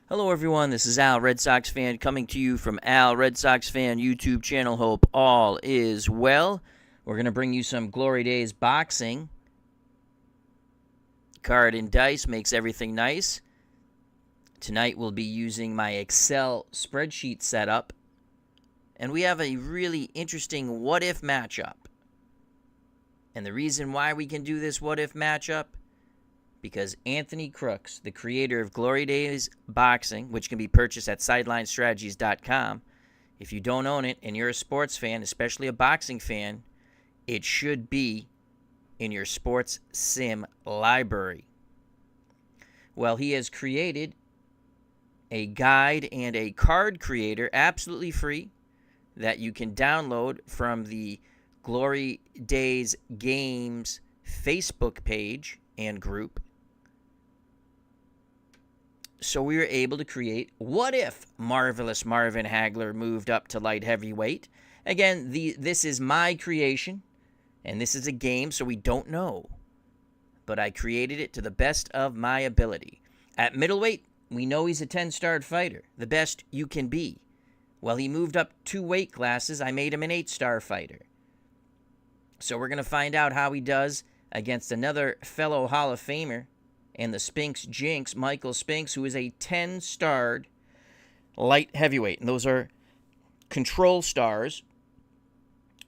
Hello, everyone. This is Al, Red Sox fan, coming to you from Al, Red Sox fan YouTube channel. Hope all is well. We're going to bring you some Glory Days boxing. Card and dice makes everything nice. Tonight we'll be using my Excel spreadsheet setup. And we have a really interesting what-if matchup. And the reason why we can do this what-if matchup, because Anthony Crooks, the creator of Glory Days Boxing, which can be purchased at SidelineStrategies.com, if you don't own it and you're a sports fan, especially a boxing fan, it should be in your sports sim library. Well, he has created a guide and a card creator absolutely free that you can download from the Glory Days Games Facebook page and group. So we were able to create what if Marvelous Marvin Hagler moved up to light heavyweight. Again, this is my creation, and this is a game, so we don't know. But I created it to the best of my ability. At middleweight, we know he's a 10-star fighter, the best you can be. Well, he moved up 2 weight classes. I made him an 8-star fighter. So we're going to find out how he does against another fellow Hall of Famer and the Spinks Jinx, Michael Spinks, who is a 10-starred light heavyweight. And those are control stars,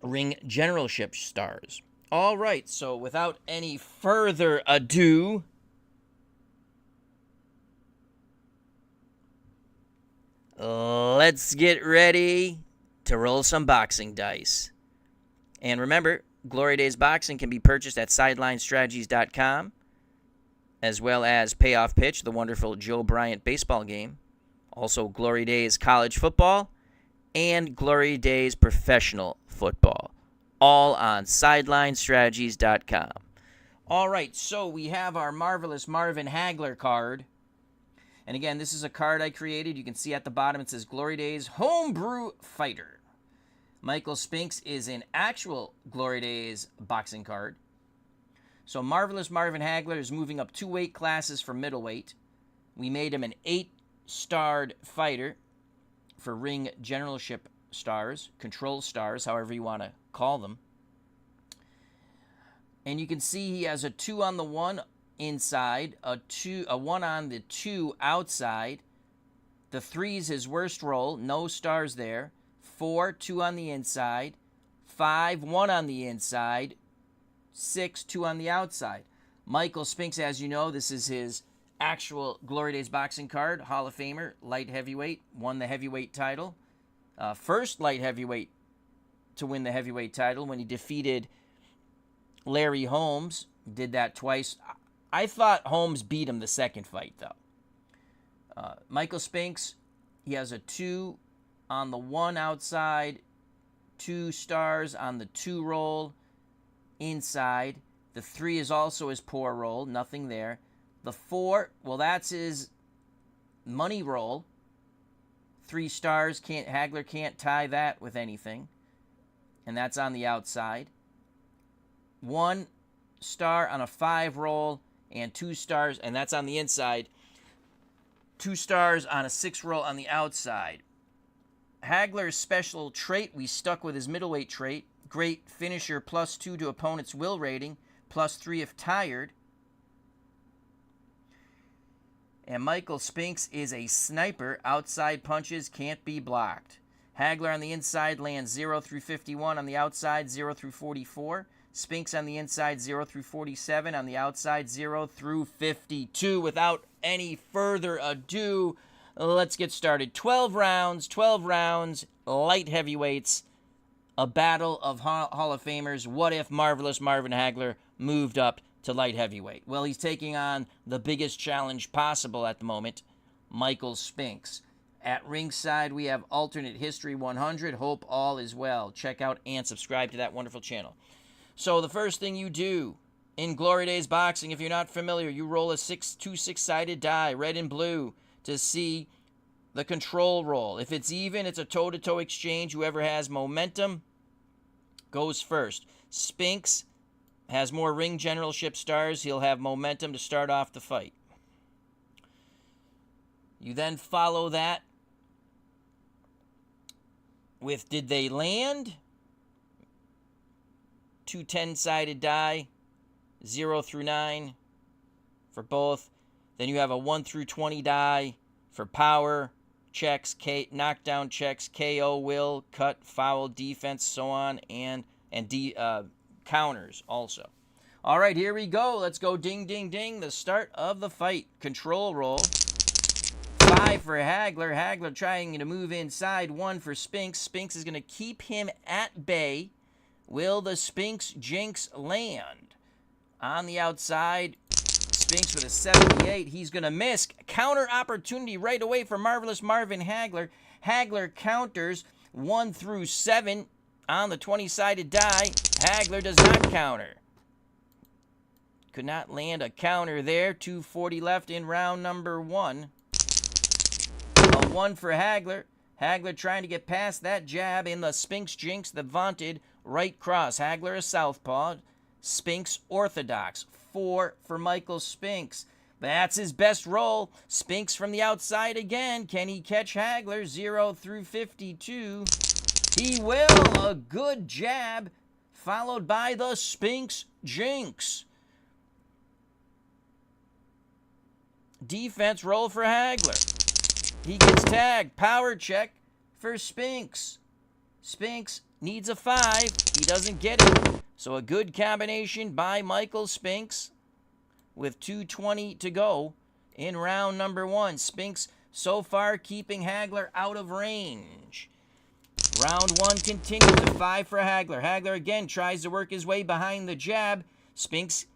ring generalship stars. All right, so without any further ado, let's get ready to roll some boxing dice. And remember, Glory Days Boxing can be purchased at SidelineStrategies.com, as well as Payoff Pitch, the wonderful Joe Bryant baseball game, also Glory Days College Football, and Glory Days Professional Football, all on SidelineStrategies.com. All right, so we have our Marvelous Marvin Hagler card. And again, this is a card I created. You can see at the bottom it says Glory Days Homebrew Fighter. Michael Spinks is an actual Glory Days boxing card. So Marvelous Marvin Hagler is moving up 2 weight classes for middleweight. We made him an 8-starred fighter for ring generalship stars, control stars, however you want to call them. And you can see he has a 2 on the 1 inside, a 1 on the 2 outside. The 3 is his worst roll, no stars there. 4, 2 on the inside. 5, 1 on the inside. 6, 2 on the outside. Michael Spinks, as you know, this is his actual Glory Days boxing card. Hall of Famer, light heavyweight, won the heavyweight title. First light heavyweight to win the heavyweight title when he defeated Larry Holmes. Did that twice. I thought Holmes beat him the second fight, though. Michael Spinks, he has a 2 on the 1 outside, 2 stars on the 2 roll inside. The 3 is also his poor roll, nothing there. The 4, well, that's his money roll. 3 stars, Hagler can't tie that with anything. And that's on the outside. 1 star on a 5 roll and 2 stars, and that's on the inside. 2 stars on a 6 roll on the outside. Hagler's special trait, we stuck with his middleweight trait. Great finisher, +2 to opponent's will rating, +3 if tired. And Michael Spinks is a sniper. Outside punches can't be blocked. Hagler on the inside lands 0 through 51. On the outside, 0 through 44. Spinks on the inside, 0 through 47. On the outside, 0 through 52. Without any further ado, let's get started. 12 rounds, light heavyweights, a battle of Hall of Famers. What if Marvelous Marvin Hagler moved up to light heavyweight? Well, he's taking on the biggest challenge possible at the moment, Michael Spinks. At ringside, we have Alternate History 100. Hope all is well. Check out and subscribe to that wonderful channel. So the first thing you do in Glory Days Boxing, if you're not familiar, you roll two six-sided die, red and blue, to see the control roll. If it's even, it's a toe-to-toe exchange. Whoever has momentum goes first. Spinks has more ring generalship stars. He'll have momentum to start off the fight. You then follow that with did they land? 2 10-sided die, 0 through 9 for both. Then you have a 1 through 20 die for power, checks, knockdown checks, KO, will, cut, foul, defense, so on, and counters also. All right, here we go. Let's go ding, ding, ding. The start of the fight. Control roll. 5 for Hagler. Hagler trying to move inside. 1 for Spinks. Spinks is going to keep him at bay. Will the Spinks Jinx land? On the outside, Spinks with a 78. He's going to miss. Counter opportunity right away for Marvelous Marvin Hagler. Hagler counters 1 through 7 on the 20-sided die. Hagler does not counter. Could not land a counter there. 2:40 left in round number 1. A 1 for Hagler. Hagler trying to get past that jab in the Spinks Jinx, the vaunted right cross. Hagler a southpaw. Spinks orthodox. 4 for Michael Spinks. That's his best roll. Spinks from the outside again. Can he catch Hagler? 0 through 52. He will. A good jab, followed by the Spinks Jinx. Defense roll for Hagler. He gets tagged. Power check for Spinks. Spinks needs a 5. He doesn't get it. So a good combination by Michael Spinks with 2:20 to go in round number 1. Spinks so far keeping Hagler out of range. Round 1 continues. A 5 for Hagler. Hagler again tries to work his way behind the jab. Spinks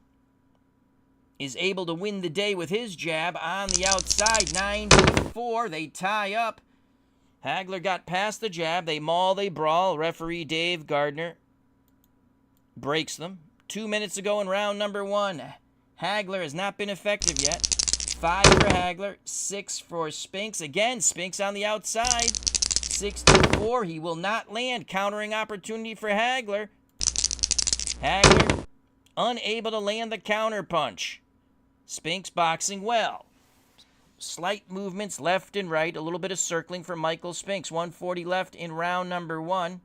is able to win the day with his jab on the outside. 94. They tie up. Hagler got past the jab. They maul, they brawl. Referee Dave Gardner breaks them. 2 minutes to go in round number 1. Hagler has not been effective yet. 5 for Hagler. 6 for Spinks. Again, Spinks on the outside. 64. He will not land. Countering opportunity for Hagler. Hagler unable to land the counter punch. Spinks boxing well. Slight movements left and right. A little bit of circling for Michael Spinks. 1:40 left in round number 1.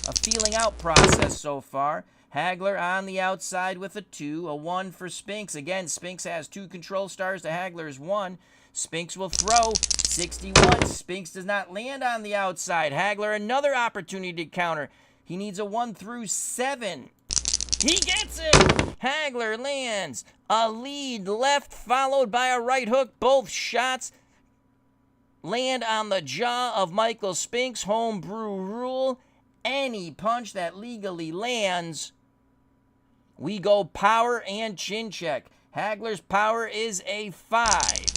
A feeling out process so far. Hagler on the outside with a 2. A 1 for Spinks. Again, Spinks has 2 control stars to Hagler's 1. Spinks will throw. 61. Spinks does not land on the outside. Hagler another opportunity to counter. He needs a 1 through 7. He gets it! Hagler lands a lead left followed by a right hook. Both shots land on the jaw of Michael Spinks. Homebrew rule. Any punch that legally lands, we go power and chin check. Hagler's power is a 5.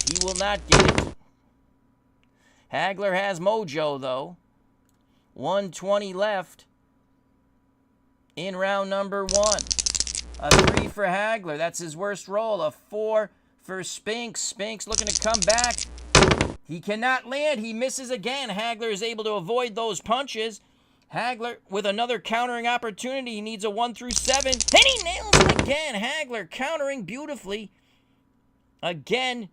He will not get it. Hagler has mojo, though. 1:20 left in round number 1. A 3 for Hagler. That's his worst roll. A 4 for Spinks. Spinks looking to come back. He cannot land. He misses again. Hagler is able to avoid those punches. Hagler with another countering opportunity. He needs a 1 through 7. And he nails it again. Hagler countering beautifully. Again,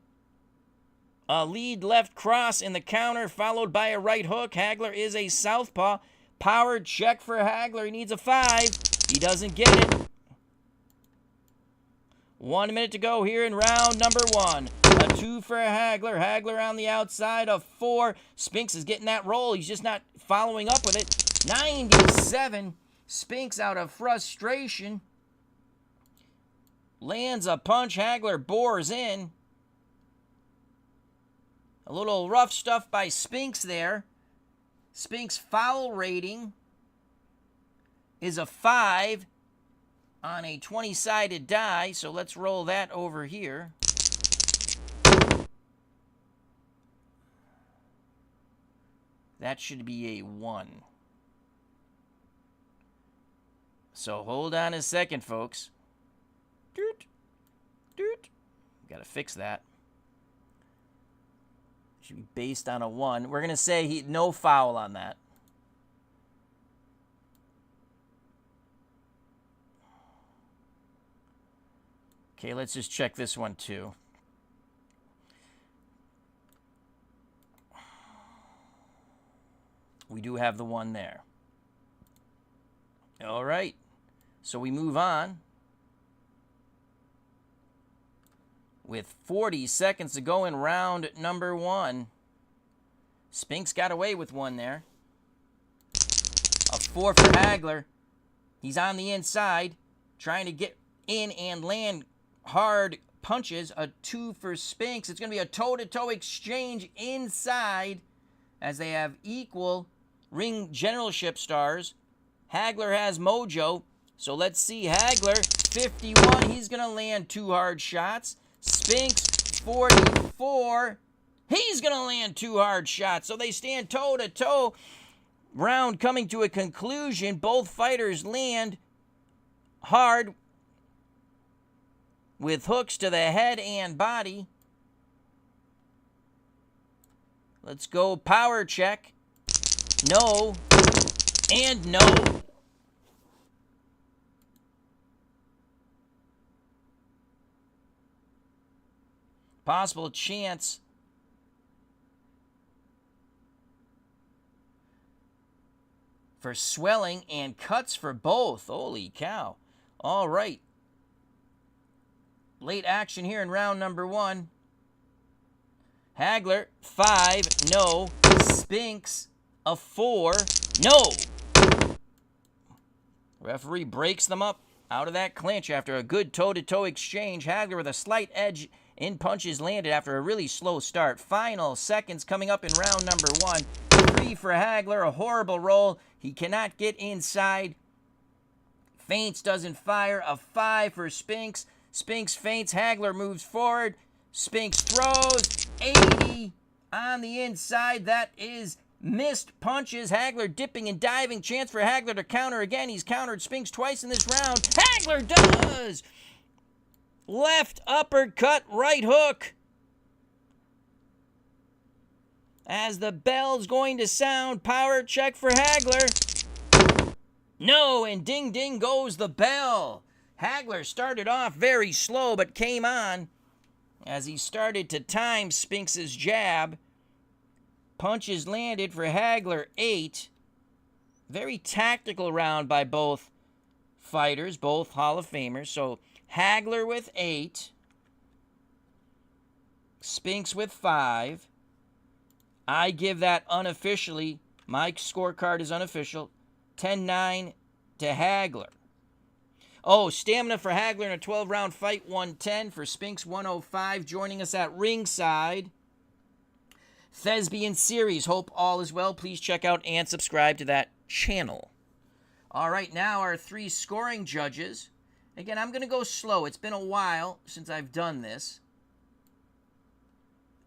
a lead left cross in the counter followed by a right hook. Hagler is a southpaw. Powered check for Hagler. He needs a 5. He doesn't get it. 1 minute to go here in round number 1. A 2 for Hagler. Hagler on the outside. A 4. Spinks is getting that roll. He's just not following up with it. 97. Spinks out of frustration lands a punch. Hagler bores in. A little rough stuff by Spinks there. Spinks' foul rating is a 5 on a 20-sided die, so let's roll that over here. That should be a 1. So hold on a second, folks. Doot, doot. Gotta fix that. Should be based on a 1. We're gonna say no foul on that. Okay, let's just check this one too. We do have the 1 there. All right. So we move on. With 40 seconds to go in round number 1. Spinks got away with 1 there. A 4 for Hagler. He's on the inside, trying to get in and land hard punches. A 2 for Spinks. It's going to be a toe-to-toe exchange inside as they have equal ring generalship stars. Hagler has mojo, so let's see. Hagler, 51. He's going to land 2 hard shots. Spinks, 44. He's going to land 2 hard shots. So they stand toe-to-toe. Round coming to a conclusion. Both fighters land hard with hooks to the head and body. Let's go power check. No. And no. Possible chance for swelling and cuts for both. Holy cow. All right. Late action here in round number 1. Hagler, 5, no. Spinks, a 4, no. Referee breaks them up out of that clinch after a good toe-to-toe exchange. Hagler with a slight edge in punches landed after a really slow start. Final seconds coming up in round number 1. 3 for Hagler, a horrible roll. He cannot get inside. Feints, doesn't fire. A 5 for Spinks. Spinks feints. Hagler moves forward. Spinks throws. 80 on the inside. That is missed punches. Hagler dipping and diving. Chance for Hagler to counter again. He's countered Spinks twice in this round. Hagler does! Left uppercut, right hook. As the bell's going to sound, power check for Hagler. No, and ding ding goes the bell. Hagler started off very slow, but came on as he started to time Spinks' jab. Punches landed for Hagler, 8. Very tactical round by both fighters, both Hall of Famers. So Hagler with 8. Spinks with 5. I give that unofficially. My scorecard is unofficial. 10-9 to Hagler. Oh, stamina for Hagler in a 12-round fight, 110. For Spinks, 105. Joining us at ringside, Thespian Series. Hope all is well. Please check out and subscribe to that channel. All right, now our 3 scoring judges. Again, I'm going to go slow. It's been a while since I've done this.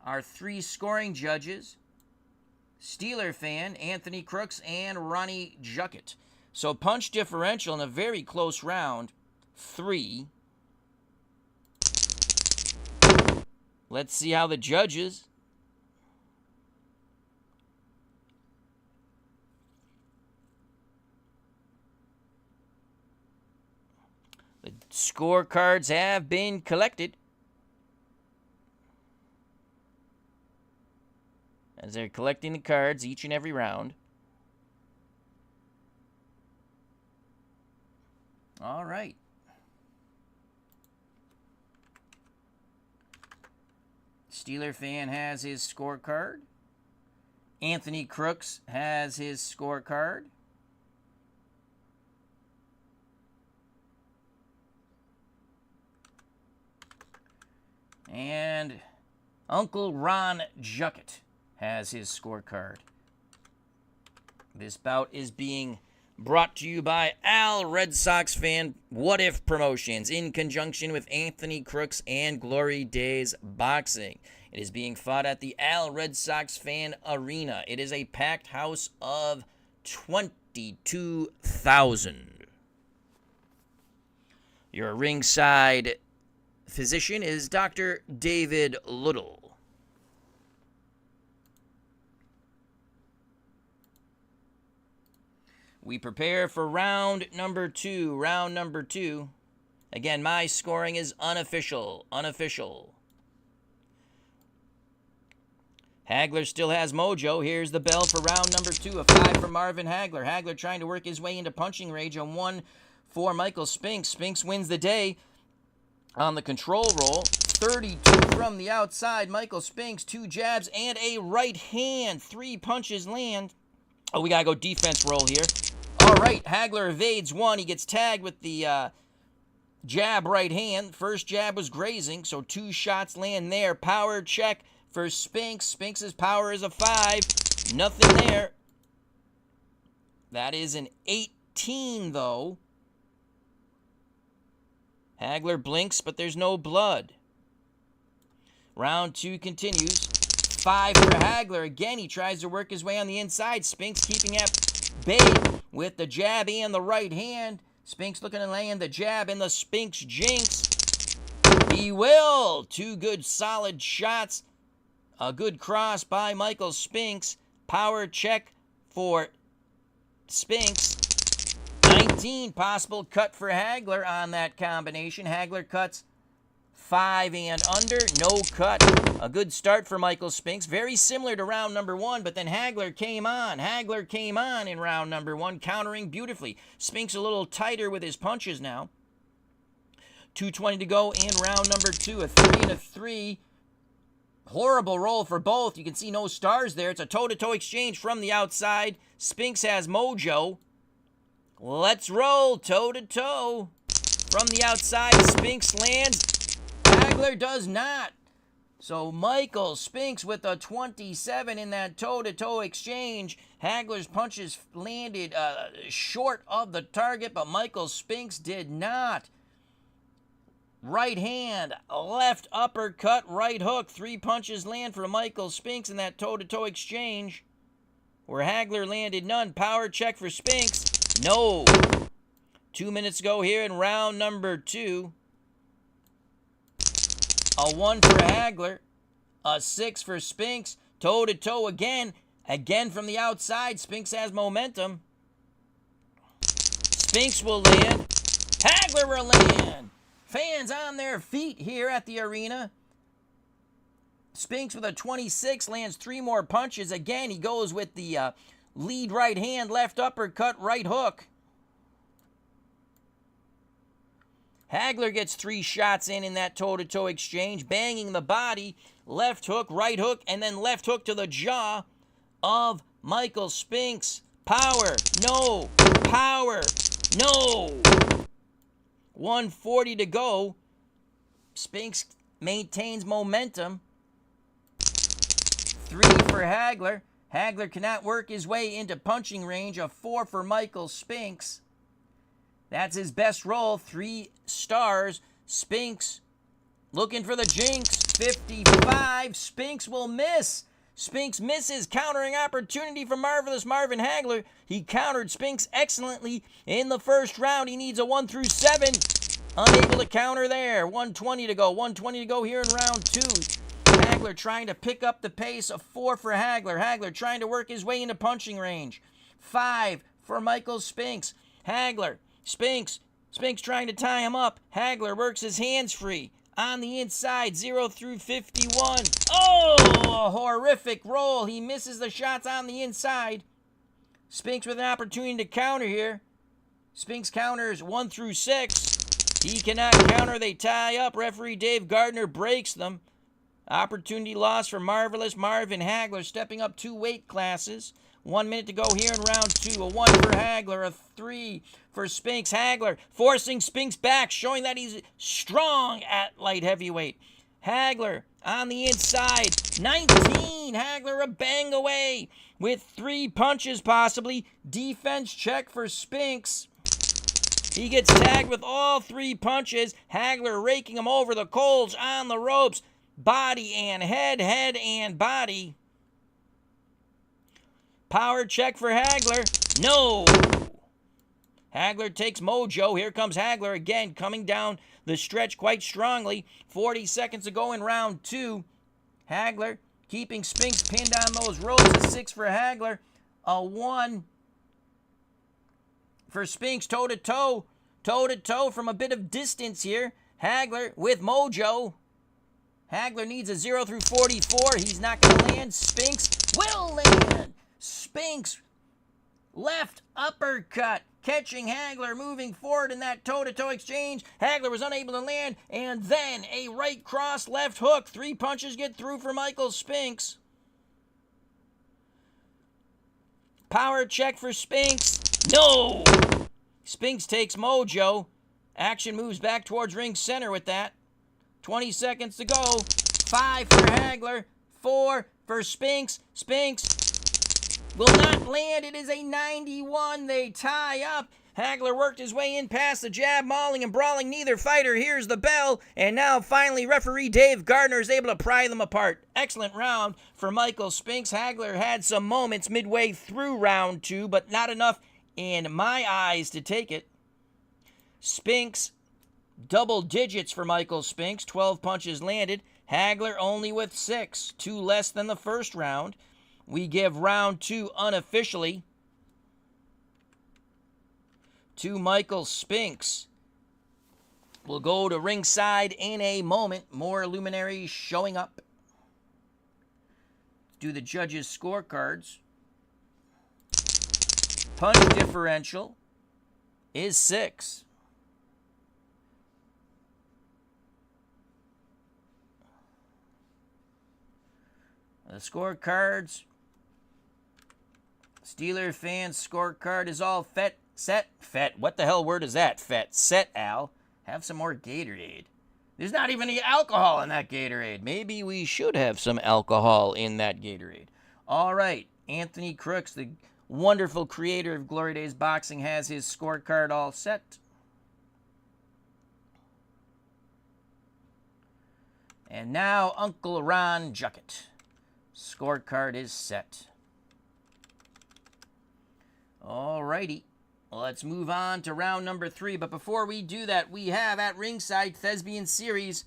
Our 3 scoring judges: Steeler fan, Anthony Crooks, and Ronnie Juckett. So punch differential in a very close round, 3. Let's see how the judges. The scorecards have been collected. As they're collecting the cards each and every round. All right. Steeler fan has his scorecard. Anthony Crooks has his scorecard. And Uncle Ron Juckett has his scorecard. This bout is being brought to you by Al RedSoxFan What If Promotions in conjunction with Anthony Crooks and Glory Days Boxing. It is being fought at the Al RedSoxFan Arena. It is a packed house of 22,000. Your ringside physician is Dr. David Little. We prepare for round number 2. Round number 2. Again, my scoring is unofficial. Unofficial. Hagler still has mojo. Here's the bell for round number 2. A 5 for Marvin Hagler. Hagler trying to work his way into punching range. A 1 for Michael Spinks. Spinks wins the day on the control roll. 32 from the outside. Michael Spinks, 2 jabs and a right hand. 3 punches land. Oh, we got to go defense roll here. All right, Hagler evades 1. He gets tagged with the jab right hand. First jab was grazing, so 2 shots land there. Power check for Spinks. Spinks' power is a 5. Nothing there. That is an 18, though. Hagler blinks, but there's no blood. Round 2 continues. 5 for Hagler. Again, he tries to work his way on the inside. Spinks keeping at bay with the jab and the right hand. Spinks looking to land the jab and the Spinks Jinx. He will. 2 good solid shots. A good cross by Michael Spinks. Power check for Spinks. 19 possible cut for Hagler on that combination. Hagler cuts 5 and under. No cut. A good start for Michael Spinks. Very similar to round number 1, but then Hagler came on. Hagler came on in round number 1, countering beautifully. Spinks a little tighter with his punches now. 2:20 to go in round number 2. A 3 and a 3. Horrible roll for both. You can see no stars there. It's a toe-to-toe exchange from the outside. Spinks has mojo. Let's roll toe-to-toe. From the outside, Spinks lands. Hagler does not. So Michael Spinks with a 27 in that toe-to-toe exchange. Hagler's punches landed short of the target, but Michael Spinks did not. Right hand, left uppercut, right hook. 3 punches land for Michael Spinks in that toe-to-toe exchange, where Hagler landed none. Power check for Spinks. No. 2 minutes ago here in round number 2. A 1 for Hagler. A 6 for Spinks. Toe-to-toe again. Again from the outside. Spinks has momentum. Spinks will land. Hagler will land. Fans on their feet here at the arena. Spinks with a 26 lands 3 more punches. Again, he goes with the lead right hand, left uppercut, right hook. Hagler gets 3 shots in that toe-to-toe exchange, banging the body, left hook, right hook, and then left hook to the jaw of Michael Spinks. Power, no. Power, no. 1:40 to go. Spinks maintains momentum. 3 for Hagler. Hagler cannot work his way into punching range. A 4 for Michael Spinks. That's his best roll. 3 stars. Spinks looking for the Jinx. 55. Spinks will miss. Spinks misses. Countering opportunity for Marvelous Marvin Hagler. He countered Spinks excellently in the first round. He needs a 1 through 7. Unable to counter there. 1:20 to go. 1:20 to go here in round 2. Hagler trying to pick up the pace. A 4 for Hagler. Hagler trying to work his way into punching range. 5 for Michael Spinks. Hagler. Spinks trying to tie him up. Hagler works his hands free. On the inside, 0 through 51. Oh, a horrific roll. He misses the shots on the inside. Spinks with an opportunity to counter here. Spinks counters 1 through 6. He cannot counter. They tie up. Referee Dave Gardner breaks them. Opportunity loss for Marvelous Marvin Hagler, stepping up 2 weight classes. 1 minute to go here in round 2. A 1 for Hagler, a 3 for Spinks. Hagler forcing Spinks back, showing that he's strong at light heavyweight. Hagler on the inside. 19. Hagler a bang away with 3 punches possibly. Defense check for Spinks. He gets tagged with all 3 punches. Hagler raking him over the coals on the ropes. Body and head, head and body. Power check for Hagler. No. Hagler takes mojo. Here comes Hagler again, coming down the stretch quite strongly. 40 seconds to go in round 2. Hagler keeping Spinks pinned on those ropes. A 6 for Hagler. A 1 for Spinks. Toe-to-toe. Toe-to-toe from a bit of distance here. Hagler with mojo. Hagler needs a 0 through 44. He's not going to land. Spinks will land. Spinks, left uppercut, catching Hagler, moving forward in that toe-to-toe exchange. Hagler was unable to land, and then a right cross, left hook. 3 punches get through for Michael Spinks. Power check for Spinks. No! Spinks takes mojo. Action moves back towards ring center with that. 20 seconds to go. 5 for Hagler. 4 for Spinks. Spinks will not land. It is a 91. They tie up. Hagler worked his way in past the jab, mauling and brawling neither fighter. Here's the bell. And now finally referee Dave Gardner is able to pry them apart. Excellent round for Michael Spinks. Hagler had some moments midway through round 2, but not enough in my eyes to take it. Spinks, double digits for Michael Spinks. 12 punches landed. Hagler only with 6. 2 less than the first round. We give round 2 unofficially to Michael Spinks. We'll go to ringside in a moment. More luminaries showing up. Let's do the judges' scorecards. Punch differential is 6. The scorecards. Steeler fans scorecard is all set. What the hell word is that? Set, Al. Have some more Gatorade. There's not even any alcohol in that Gatorade. Maybe we should have some alcohol in that Gatorade. All right. Anthony Crooks, the wonderful creator of Glory Days Boxing, has his scorecard all set. And now Uncle Ron Juckett. Scorecard is set. All righty. Let's move on to round number 3. But before we do that, we have at ringside Thespian Series,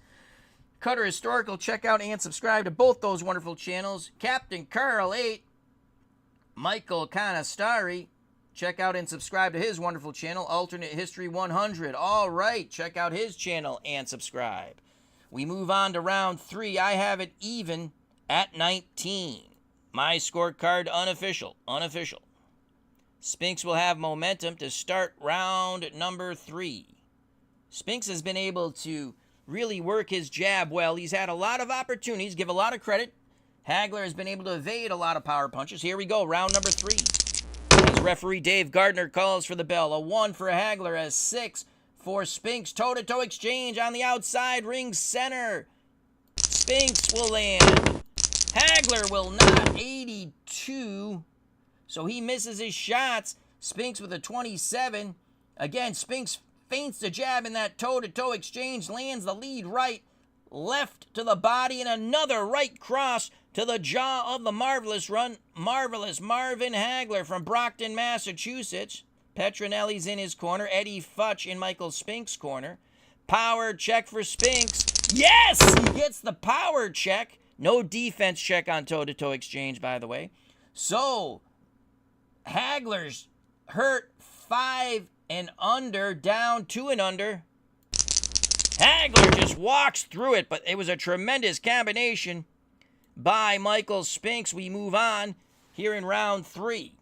Cutter Historical. Check out and subscribe to both those wonderful channels. Captain Carl 8, Michael Canastari. Check out and subscribe to his wonderful channel, Alternate History 100. All right, check out his channel and subscribe. We move on to round 3. I have it even at 19. My scorecard unofficial. Spinks will have momentum to start round number 3. Spinks has been able to really work his jab well. He's had a lot of opportunities, give a lot of credit. Hagler has been able to evade a lot of power punches. Here we go, round number 3. As referee Dave Gardner calls for the bell. A 1 for Hagler, a 6 for Spinks. Toe-to-toe exchange on the outside, ring center. Spinks will land. Hagler will not. 82. So he misses his shots. Spinks with a 27. Again, Spinks feints the jab in that toe-to-toe exchange, lands the lead right, left to the body, and another right cross to the jaw of the Marvelous Marvin Hagler from Brockton, Massachusetts. Petronelli's in his corner. Eddie Futch in Michael Spinks' corner. Power check for Spinks. Yes! He gets the power check. No defense check on toe-to-toe exchange, by the way. So Hagler's hurt 5 and under, down 2 and under. Hagler just walks through it, but it was a tremendous combination by Michael Spinks. We move on here in round 3.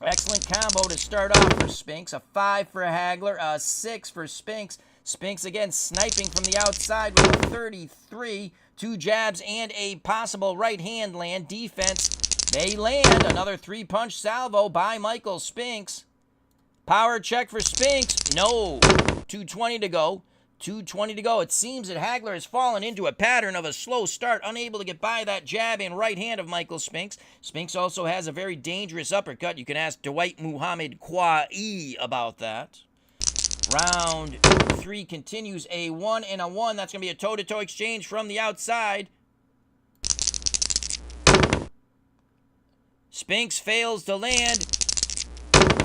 Excellent combo to start off for Spinks. A 5 for Hagler, a 6 for Spinks. Spinks again sniping from the outside with a 33. 2 jabs and a possible right hand land. Defense may land. Another 3-punch salvo by Michael Spinks. Power check for Spinks. No. 2:20 to go. 2:20 to go. It seems that Hagler has fallen into a pattern of a slow start, unable to get by that jab and right hand of Michael Spinks. Spinks also has a very dangerous uppercut. You can ask Dwight Muhammad Kwai about that. Round 3 continues. A 1 and a 1. That's going to be a toe-to-toe exchange from the outside. Spinks fails to land.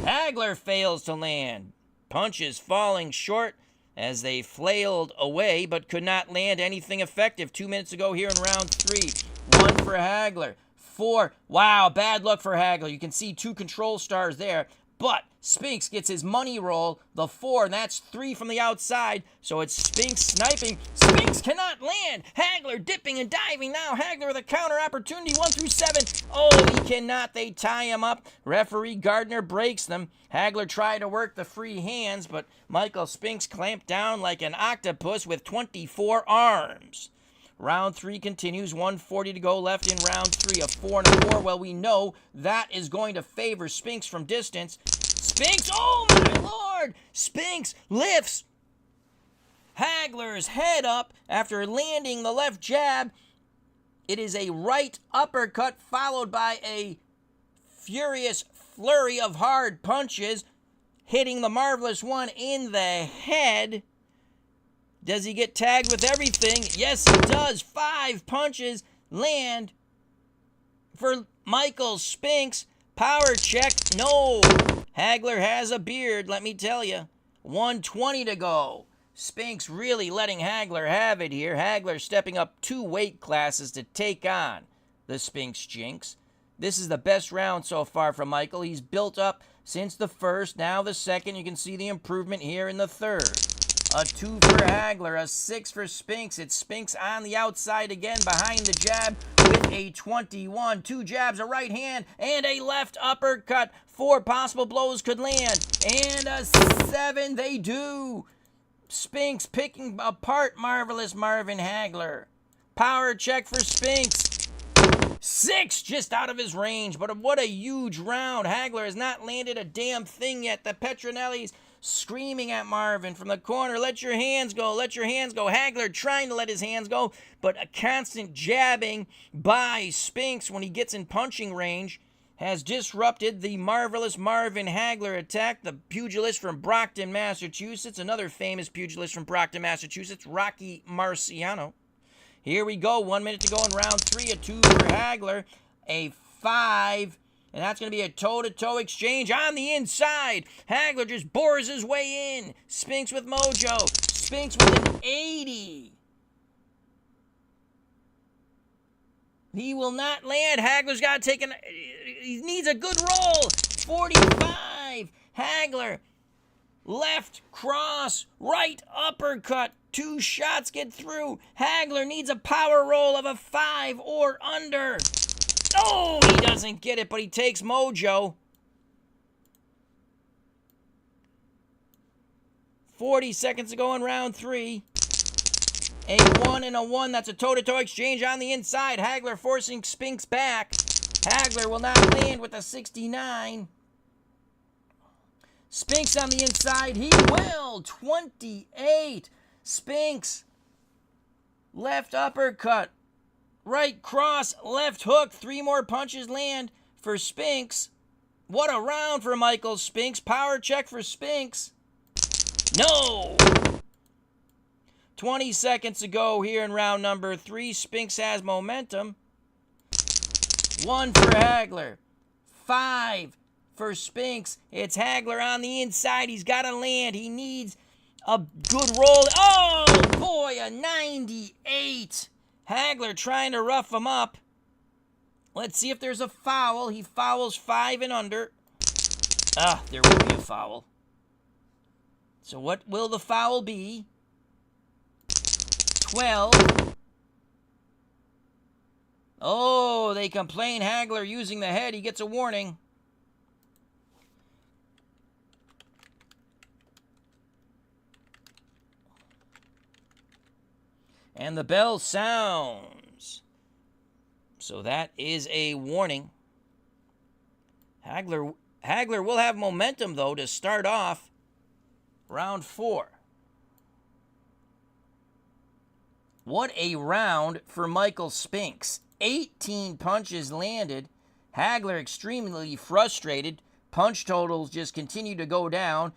Hagler fails to land. Punches falling short as they flailed away but could not land anything effective. 2 minutes ago here in round 3. 1 for Hagler. 4. Wow, bad luck for Hagler. You can see 2 control stars there. But Spinks gets his money roll, the 4, and that's 3 from the outside. So it's Spinks sniping. Spinks cannot land. Hagler dipping and diving now. Hagler with a counter opportunity, 1 through 7. Oh, he cannot. They tie him up. Referee Gardner breaks them. Hagler tried to work the free hands, but Michael Spinks clamped down like an octopus with 24 arms. Round 3 continues, 140 to go left in round 3. A 4 and a 4. Well, we know that is going to favor Spinks from distance. Spinks, oh my lord! Spinks lifts Hagler's head up after landing the left jab. It is a right uppercut followed by a furious flurry of hard punches, hitting the Marvelous One in the head. Does he get tagged with everything? Yes, he does. 5 punches land for Michael Spinks. Power check. No. Hagler has a beard, let me tell you. 120 to go. Spinks really letting Hagler have it here. Hagler stepping up 2 weight classes to take on the Spinks Jinx. This is the best round so far from Michael. He's built up since the first. Now the second. You can see the improvement here in the third. A 2 for Hagler, a 6 for Spinks. It's Spinks on the outside again behind the jab with a 21. 2 jabs, a right hand, and a left uppercut. 4 possible blows could land. And a 7, they do. Spinks picking apart Marvelous Marvin Hagler. Power check for Spinks. 6 just out of his range, but what a huge round. Hagler has not landed a damn thing yet. The Petronellis screaming at Marvin from the corner, let your hands go, let your hands go. Hagler trying to let his hands go, but a constant jabbing by Spinks when he gets in punching range has disrupted the Marvelous Marvin Hagler attack. The pugilist from Brockton, Massachusetts, another famous pugilist from Brockton, Massachusetts, Rocky Marciano. Here we go, 1 minute to go in round 3, a 2 for Hagler, a 5, and that's going to be a toe-to-toe exchange on the inside. Hagler just bores his way in. Spinks with mojo. Spinks with an 80. He will not land. Hagler's got to take an... He needs a good roll. 45. Hagler. Left cross. Right uppercut. 2 shots get through. Hagler needs a power roll of a 5 or under. Oh, he doesn't get it, but he takes mojo. 40 seconds to go in round 3. A 1 and a 1. That's a toe-to-toe exchange on the inside. Hagler forcing Spinks back. Hagler will not land with a 69. Spinks on the inside. He will. 28. Spinks. Left uppercut. Right cross. Left hook. 3 more punches land for Spinks. What a round for Michael Spinks. Power check for Spinks. No. 20 seconds to go here in round number 3. Spinks has momentum. 1 for Hagler. 5 for Spinks. It's Hagler on the inside. He's got to land. He needs a good roll. Oh, boy, a 98. Hagler trying to rough him up. Let's see if there's a foul. He fouls 5 and under. There will be a foul. So what will the foul be? 12. Oh, they complain Hagler using the head. He gets a warning. And the bell sounds. So that is a warning. Hagler will have momentum, though, to start off round 4. What a round for Michael Spinks. 18 punches landed. Hagler extremely frustrated. Punch totals just continue to go down.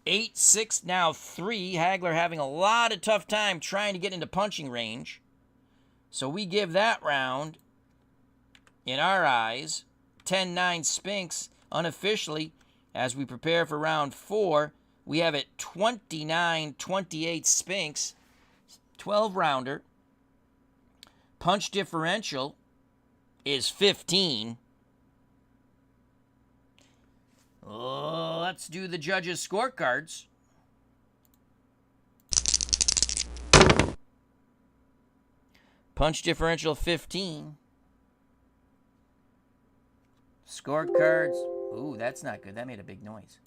8, 6, now 3. Hagler having a lot of tough time trying to get into punching range. So we give that round, in our eyes, 10-9 Spinks unofficially. As we prepare for round 4, we have it 29-28 Spinks. 12-rounder. Punch differential is 15. Let's do the judges' scorecards. Punch differential 15. Scorecards. Ooh, that's not good. That made a big noise.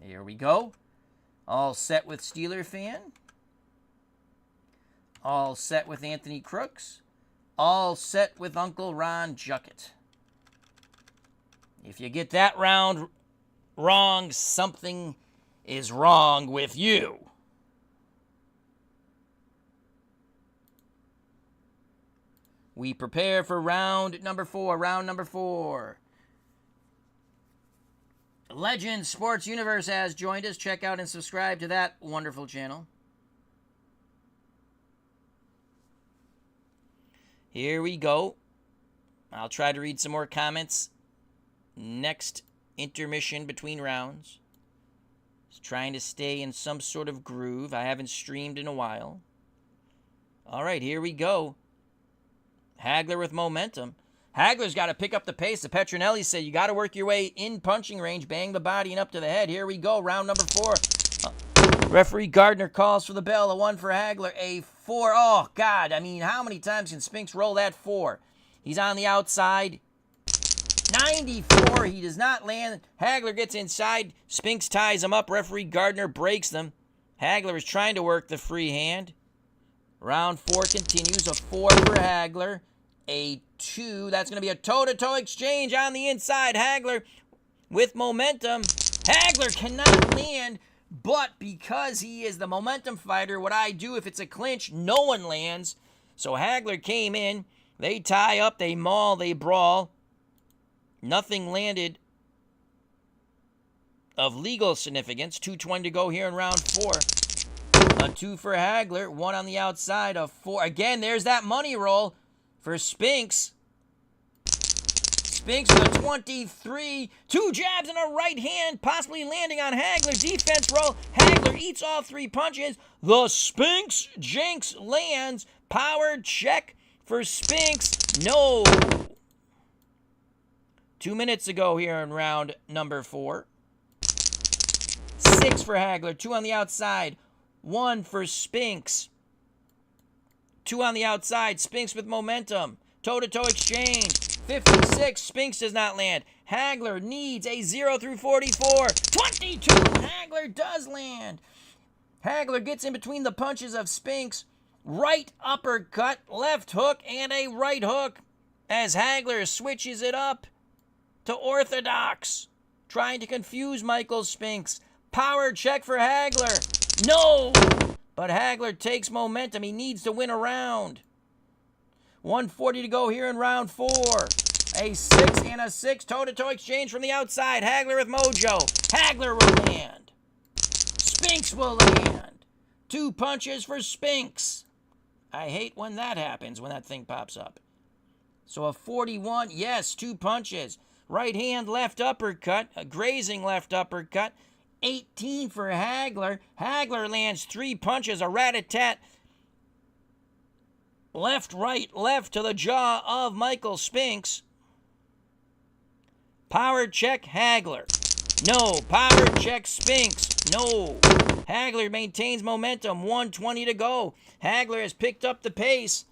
There we go. All set with Steeler fan. All set with Anthony Crooks. All set with Uncle Ron Juckett. If you get that round wrong, something is wrong with you. We prepare for round number 4. Round number 4. Legends Sports Universe has joined us. Check out and subscribe to that wonderful channel. Here we go. I'll try to read some more comments next intermission between rounds. Just trying to stay in some sort of groove. I haven't streamed in a while. All right, here we go. Hagler with momentum. Hagler's got to pick up the pace. The Petronelli say you got to work your way in punching range, bang the body and up to the head. Here we go, round number 4. Referee Gardner calls for the bell. A 1 for Hagler, a 4. Oh, God, I mean, how many times can Spinks roll that 4? He's on the outside. 94, he does not land. Hagler gets inside. Spinks ties him up. Referee Gardner breaks them. Hagler is trying to work the free hand. Round 4 continues. A 4 for Hagler. A 2. That's going to be a toe-to-toe exchange on the inside. Hagler with momentum. Hagler cannot land, but because he is the momentum fighter, what I do if it's a clinch, no one lands. So Hagler came in. They tie up, they maul, they brawl. Nothing landed of legal significance. 2:20 to go here in round 4. A 2 for Hagler, 1 on the outside, a 4. Again, there's that money roll for Spinks. Spinks with a 23. 2 jabs and a right hand, possibly landing on Hagler. Defense roll. Hagler eats all 3 punches. The Spinks Jinx lands. Power check for Spinks. No. 2 minutes ago here in round number 4. 6 for Hagler. 2 on the outside. 1 for Spinks. 2 on the outside. Spinks with momentum. Toe-to-toe exchange. 56. Spinks does not land. Hagler needs a 0 through 44. 22. Hagler does land. Hagler gets in between the punches of Spinks. Right uppercut, left hook, and a right hook as Hagler switches it up to orthodox. Trying to confuse Michael Spinks. Power check for Hagler. No! But Hagler takes momentum. He needs to win a round. 1:40 to go here in round 4. A 6 and a 6. Toe-to-toe exchange from the outside. Hagler with mojo. Hagler will land. Spinks will land. 2 punches for Spinks. I hate when that happens, when that thing pops up. So a 41. Yes, 2 punches. Right hand, left uppercut. A grazing left uppercut. 18 for Hagler. Hagler lands 3 punches. A rat-a-tat. Left, right, left to the jaw of Michael Spinks. Power check Hagler. No. Power check Spinks. No. Hagler maintains momentum. 1:20 to go. Hagler has picked up the pace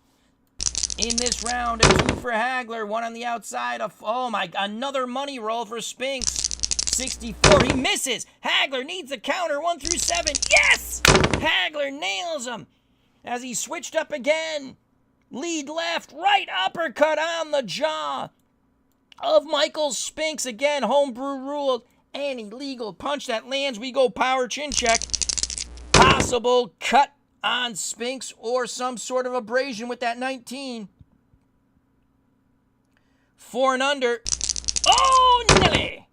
in this round. A 2 for Hagler. 1 on the outside. Another money roll for Spinks. 64. He misses. Hagler needs a counter. 1 through 7. Yes! Hagler nails him as he switched up again. Lead left. Right uppercut on the jaw of Michael Spinks. Again, homebrew ruled. An illegal punch that lands. We go power chin check. Possible cut on Spinks or some sort of abrasion with that 19. 4 and under. Oh, Nelly!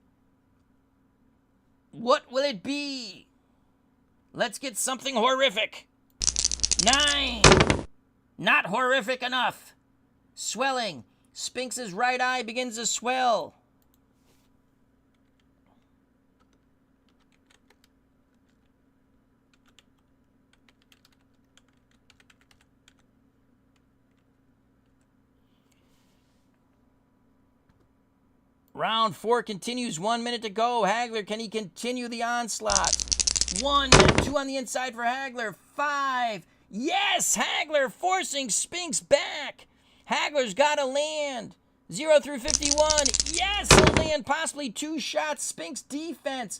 What will it be? Let's get something horrific. 9. Not horrific enough. Swelling. Spinks' right eye begins to swell. Round 4 continues. 1 minute to go. Hagler, can he continue the onslaught? 1 and 2 on the inside for Hagler. 5. Yes! Hagler forcing Spinks back. Hagler's got to land. 0 through 51. Yes! He'll land possibly 2 shots. Spinks defense.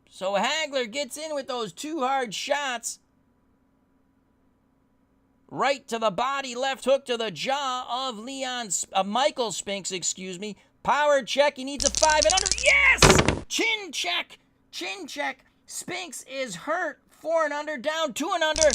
So Hagler gets in with those 2 hard shots. Right to the body, left hook to the jaw of Michael Spinks, excuse me. Power check, he needs a 5 and under. Yes! Chin check, chin check. Spinks is hurt. 4 and under, down 2 and under.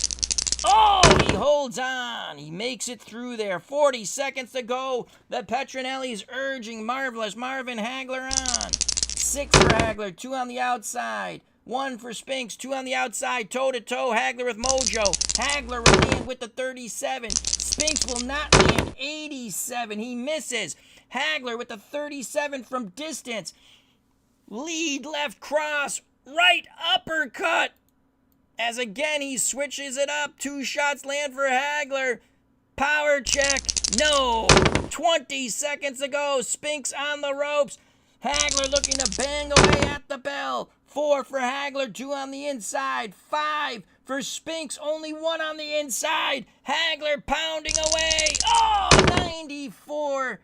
Oh, he holds on. He makes it through there. 40 seconds to go. The Petronelli's urging Marvelous Marvin Hagler on. 6 for Hagler, 2 on the outside. 1 for Spinks, 2 on the outside, toe-to-toe, Hagler with mojo. Hagler will land with the 37. Spinks will not land. 87, he misses. Hagler with the 37 from distance. Lead left cross, right uppercut. As again, he switches it up. 2 shots land for Hagler. Power check, no. 20 seconds to go, Spinks on the ropes. Hagler looking to bang away at the bell. 4 for Hagler, 2 on the inside. 5 for Spinks, only 1 on the inside. Hagler pounding away. Oh, 94.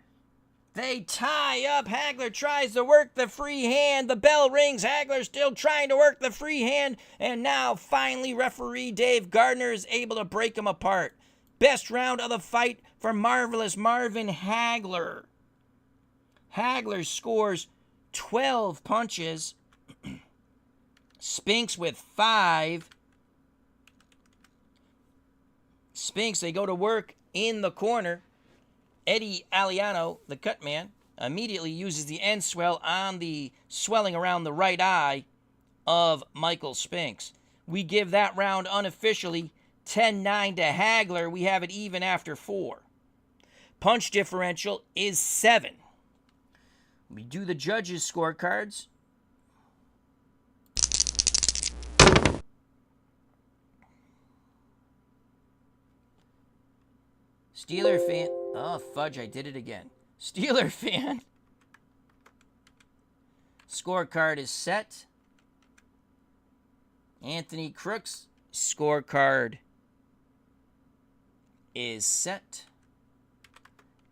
They tie up. Hagler tries to work the free hand. The bell rings. Hagler still trying to work the free hand. And now, finally, referee Dave Gardner is able to break them apart. Best round of the fight for Marvelous Marvin Hagler. Hagler scores 12 punches. Spinks with 5. Spinks, they go to work in the corner. Eddie Aliano, the cut man, immediately uses the end swell on the swelling around the right eye of Michael Spinks. We give that round unofficially 10-9 to Hagler. We have it even after 4. Punch differential is 7. We do the judges' scorecards. Steeler fan. Oh, fudge, I did it again. Steeler fan. Scorecard is set. Anthony Crook's scorecard is set.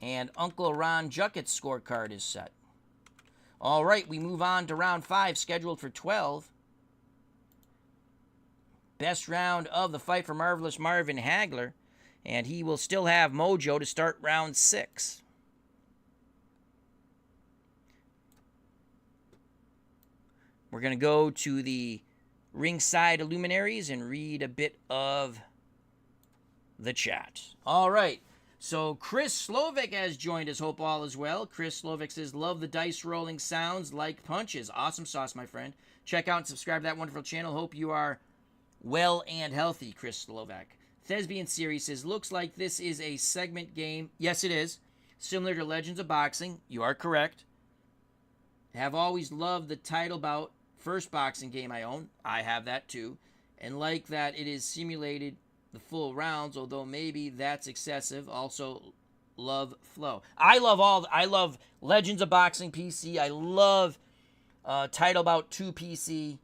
And Uncle Ron Jucket's scorecard is set. All right, we move on to round 5, scheduled for 12. Best round of the fight for Marvelous Marvin Hagler. And he will still have mojo to start round 6. We're going to go to the ringside luminaries and read a bit of the chat. All right. So Chris Slovic has joined us. Hope all is well. Chris Slovic says, love the dice rolling sounds like punches. Awesome sauce, my friend. Check out and subscribe to that wonderful channel. Hope you are well and healthy, Chris Slovic. Thespian Series says, looks like this is a segment game. Yes, it is. Similar to Legends of Boxing. You are correct. Have always loved the title bout first boxing game I own. I have that too. And like that it is simulated the full rounds, although maybe that's excessive. Also love flow. I love Legends of Boxing PC. I love Title Bout 2 PC.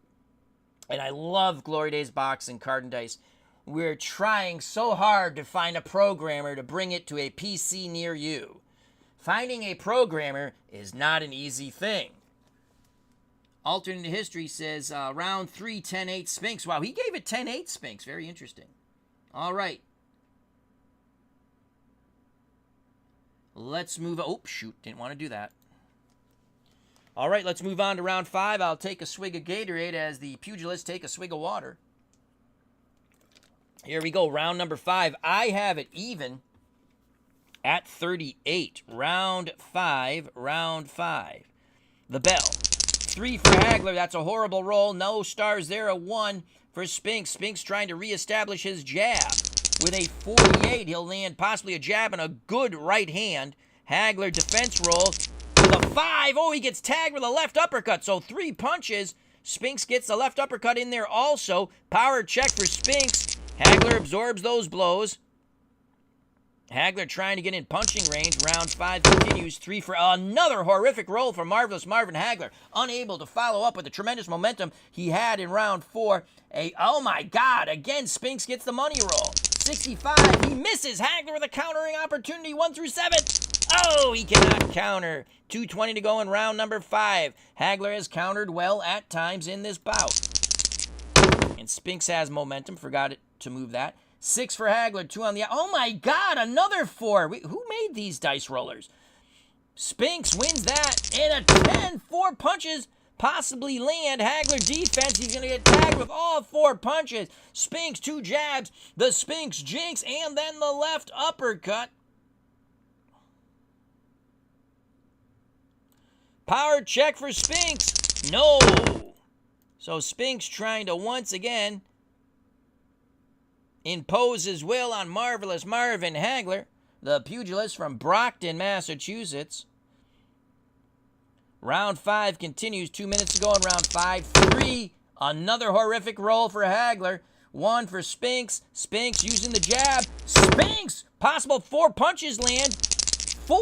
And I love Glory Days Boxing Card and Dice. We're trying so hard to find a programmer to bring it to a PC near you. Finding a programmer is not an easy thing. Alternate History says, round 3, 10-8 Spinks. Wow, he gave it 10-8 Spinks. Very interesting. All right. Let's move. Oh, shoot. Didn't want to do that. All right, let's move on to round 5. I'll take a swig of Gatorade as the pugilists take a swig of water. Here we go, round number 5. I have it even at 38. Round 5. The bell. 3 for Hagler. That's a horrible roll. No stars there. A 1 for Spinks. Spinks trying to reestablish his jab. With a 48, he'll land possibly a jab and a good right hand. Hagler defense roll. With a 5. Oh, he gets tagged with a left uppercut. So 3 punches. Spinks gets the left uppercut in there also. Power check for Spinks. Hagler absorbs those blows. Hagler trying to get in punching range. Round 5 continues. 3 for another horrific roll for Marvelous Marvin Hagler. Unable to follow up with the tremendous momentum he had in round 4. Oh my God, again, Spinks gets the money roll. 65, he misses. Hagler with a countering opportunity. 1 through 7. Oh, he cannot counter. 2:20 to go in round number 5. Hagler has countered well at times in this bout. And Spinks has momentum. Forgot to move that. 6 for Hagler, 2 on the... Oh my God, another 4. Who made these dice rollers? Spinks wins that. And a 10. 4 punches possibly land. Hagler defense. He's going to get tagged with all 4 punches. Spinks, 2 jabs. The Spinks Jinx. And then the left uppercut. Power check for Spinks. No. So Spinks trying to once again impose his will on Marvelous Marvin Hagler, the pugilist from Brockton, Massachusetts. Round 5 continues. 2 minutes to go in round 5. 3. Another horrific roll for Hagler. 1 for Spinks. Spinks using the jab. Spinks! Possible 4 punches land. 4.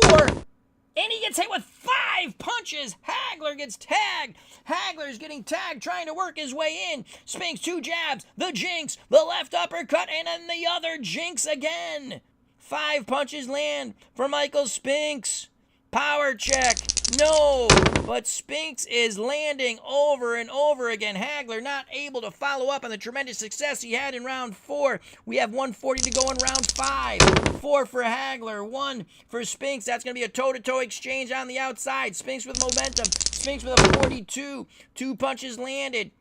And he gets hit with 5 punches. Hagler gets tagged. Hagler's getting tagged, trying to work his way in. Spinks, 2 jabs. The Jinx, the left uppercut, and then the other Jinx again. 5 punches land for Michael Spinks. Power check. No. But Spinks is landing over and over again. Hagler not able to follow up on the tremendous success he had in round 4. We have 1:40 to go in round 5. 4 for Hagler, 1 for Spinks. That's going to be a toe-to-toe exchange on the outside. Spinks with momentum. Spinks with a 42. 2 punches landed.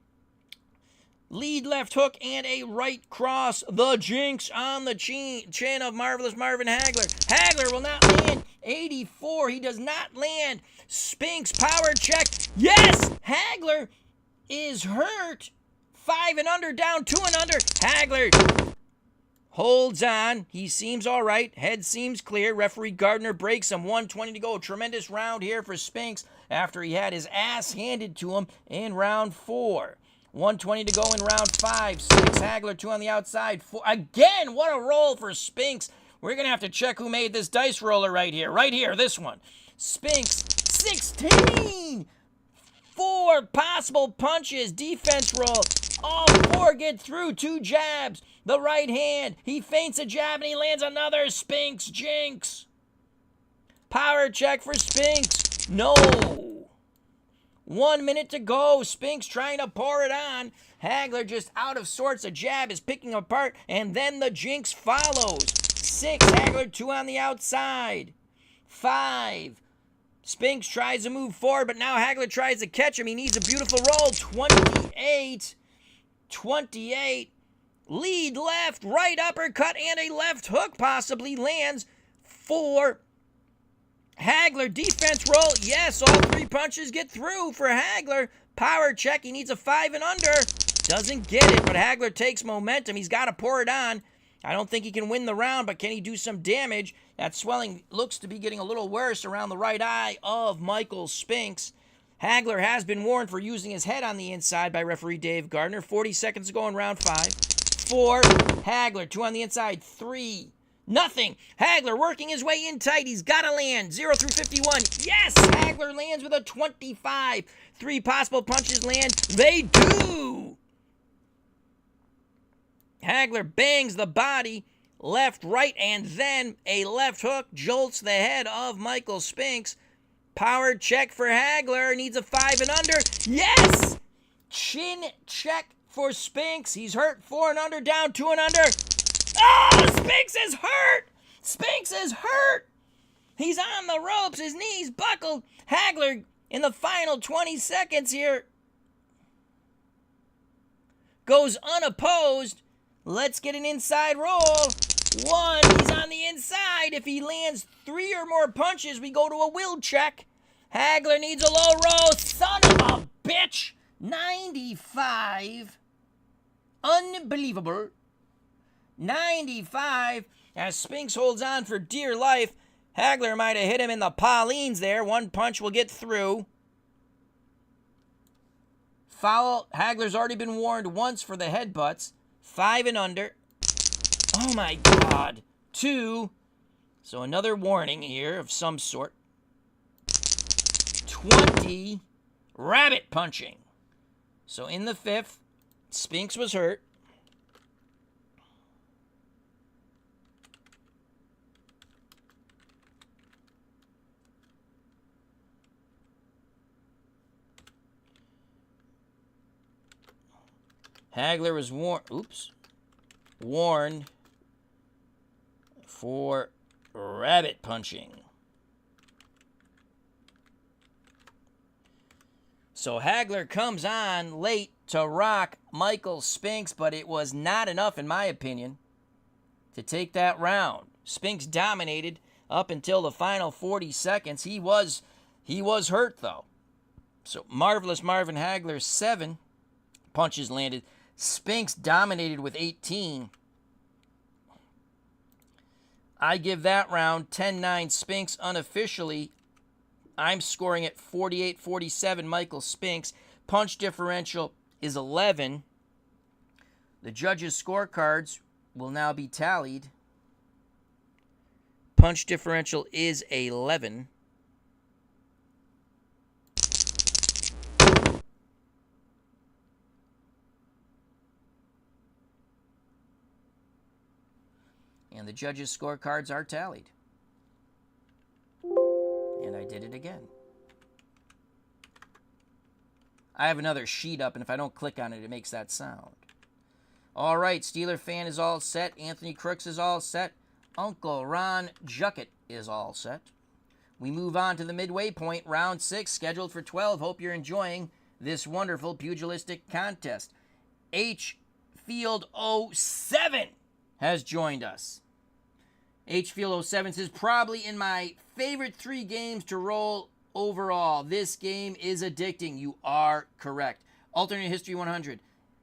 Lead left hook and a right cross. The Jinx on the chin of Marvelous Marvin Hagler. Hagler will not land. 84. He does not land. Spinks power check. Yes! Hagler is hurt. 5 and under, down 2 and under. Hagler holds on. He seems all right. Head seems clear. Referee Gardner breaks him. 1:20 to go. Tremendous round here for Spinks after he had his ass handed to him in round 4. 1:20 to go in round 5. 6 Hagler, 2 on the outside. 4. Again, what a roll for Spinks. We're going to have to check who made this dice roller right here. Right here, this one. Spinks, 16. 4 possible punches. Defense roll. All 4 get through. 2 jabs. The right hand. He feints a jab and he lands another. Spinks Jinx. Power check for Spinks. No. 1 minute to go. Spinks trying to pour it on. Hagler just out of sorts. A jab is picking apart. And then the Jinx follows. 6. Hagler, 2 on the outside. 5. Spinks tries to move forward, but now Hagler tries to catch him. He needs a beautiful roll. 28. 28. Lead left. Right uppercut and a left hook possibly lands for Hagler. Defense roll. Yes, all 3 punches get through for Hagler. Power check. He needs a 5 and under. Doesn't get it, but Hagler takes momentum. He's got to pour it on. I don't think he can win the round, but can he do some damage? That swelling looks to be getting a little worse around the right eye of Michael Spinks. Hagler has been warned for using his head on the inside by referee Dave Gardner. 40 seconds to go in round 5. 4. Hagler, 2 on the inside. 3. Nothing. Hagler working his way in tight. He's got to land. 0 through 51. Yes! Hagler lands with a 25. 3 possible punches land. They do! Hagler bangs the body. Left, right, and then a left hook jolts the head of Michael Spinks. Power check for Hagler. Needs a 5 and under. Yes! Chin check for Spinks. He's hurt. 4 and under, down 2 and under. Oh, Spinks is hurt! Spinks is hurt! He's on the ropes. His knees buckled. Hagler, in the final 20 seconds here, goes unopposed. Let's get an inside roll. 1, he's on the inside. If he lands 3 or more punches, we go to a will check. Hagler needs a low roll. Son of a bitch. 95. Unbelievable. 95. As Spinks holds on for dear life. Hagler might have hit him in the Paulines there. 1 punch will get through. Foul. Hagler's already been warned once for the headbutts. 5 and under. Oh my God. 2. So another warning here of some sort. 20 rabbit punching. So in the 5th, Spinks was hurt. Hagler was warned for rabbit punching. So Hagler comes on late to rock Michael Spinks, but it was not enough, in my opinion, to take that round. Spinks dominated up until the final 40 seconds. He was hurt, though. So Marvelous Marvin Hagler, 7 punches landed. Spinks dominated with 18. I give that round 10-9 Spinks unofficially. I'm scoring at 48-47 Michael Spinks. Punch differential is 11. The judges' scorecards will now be tallied. Punch differential is 11. And the judges' scorecards are tallied. And I did it again. I have another sheet up, and if I don't click on it, it makes that sound. All right, Steeler fan is all set. Anthony Crooks is all set. Uncle Ron Juckett is all set. We move on to the midway point, round 6, scheduled for 12. Hope you're enjoying this wonderful pugilistic contest. H. Field 07 has joined us. H. Field 07 says, probably in my favorite 3 games to roll overall. This game is addicting. You are correct. Alternate History 100.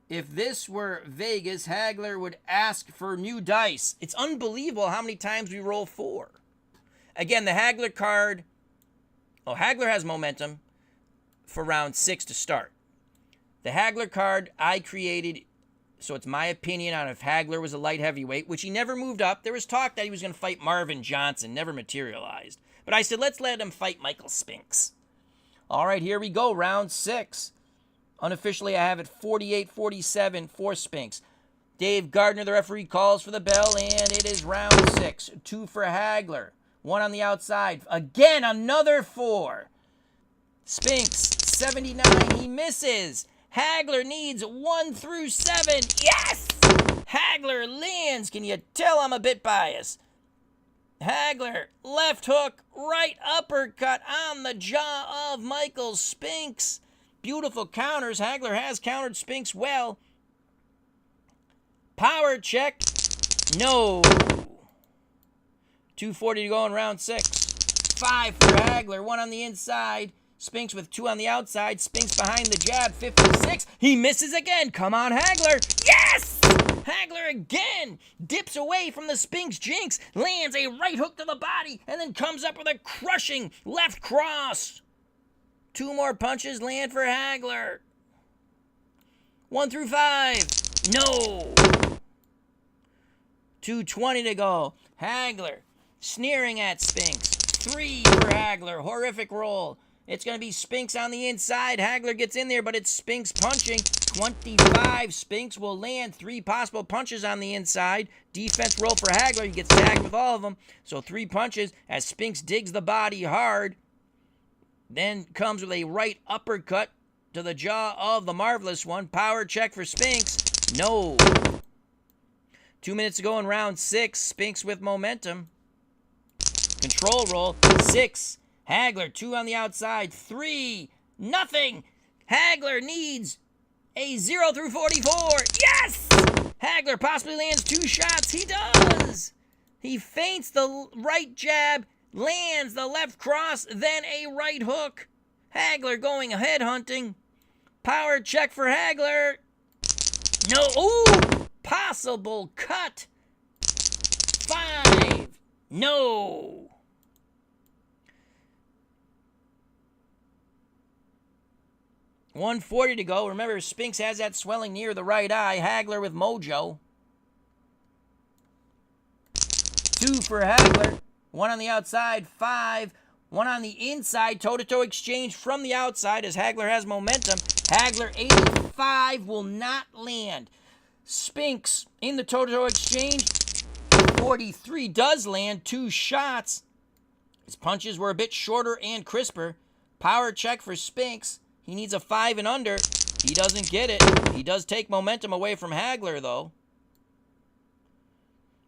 If this were Vegas, Hagler would ask for new dice. It's unbelievable how many times we roll 4. Again, the Hagler card. Oh, Hagler has momentum for round 6 to start. The Hagler card I created, so it's my opinion on if Hagler was a light heavyweight, which he never moved up. There was talk that he was going to fight Marvin Johnson, never materialized. But I said, let's let him fight Michael Spinks. All right, here we go, round 6. Unofficially, I have it 48-47 for Spinks. Dave Gardner, the referee, calls for the bell, and it is round 6. 2 for Hagler. 1 on the outside. Again, another 4. Spinks, 79. He misses. Hagler needs 1 through 7. Yes! Hagler lands. Can you tell I'm a bit biased? Hagler, left hook, right uppercut on the jaw of Michael Spinks. Beautiful counters. Hagler has countered Spinks well. Power check. No. 2:40 to go in round 6. 5 for Hagler. 1 on the inside. Spinks with 2 on the outside. Spinks behind the jab. 56. He misses again. Come on, Hagler. Yes! Hagler again dips away from the Spinks Jinx. Lands a right hook to the body. And then comes up with a crushing left cross. 2 more punches land for Hagler. 1 through 5. No. 2:20 to go. Hagler sneering at Spinks. 3 for Hagler. Horrific roll. It's going to be Spinks on the inside. Hagler gets in there, but it's Spinks punching. 25. Spinks will land 3 possible punches on the inside. Defense roll for Hagler. He gets tagged with all of them. So 3 punches as Spinks digs the body hard. Then comes with a right uppercut to the jaw of the Marvelous One. Power check for Spinks. No. 2 minutes to go in round 6. Spinks with momentum. Control roll. 6. Hagler, 2 on the outside. 3. Nothing. Hagler needs a 0 through 44. Yes! Hagler possibly lands 2 shots. He does. He feints the right jab, lands the left cross, then a right hook. Hagler going head hunting. Power check for Hagler. No. Ooh! Possible cut. 5. No. 1:40 to go. Remember, Spinks has that swelling near the right eye. Hagler with mojo. 2 for Hagler. 1 on the outside, 5. 1 on the inside, toe-to-toe exchange from the outside as Hagler has momentum. Hagler, 85, will not land. Spinks in the toe-to-toe exchange, 43 does land, 2 shots. His punches were a bit shorter and crisper. Power check for Spinks. He needs a 5 and under. He doesn't get it. He does take momentum away from Hagler, though.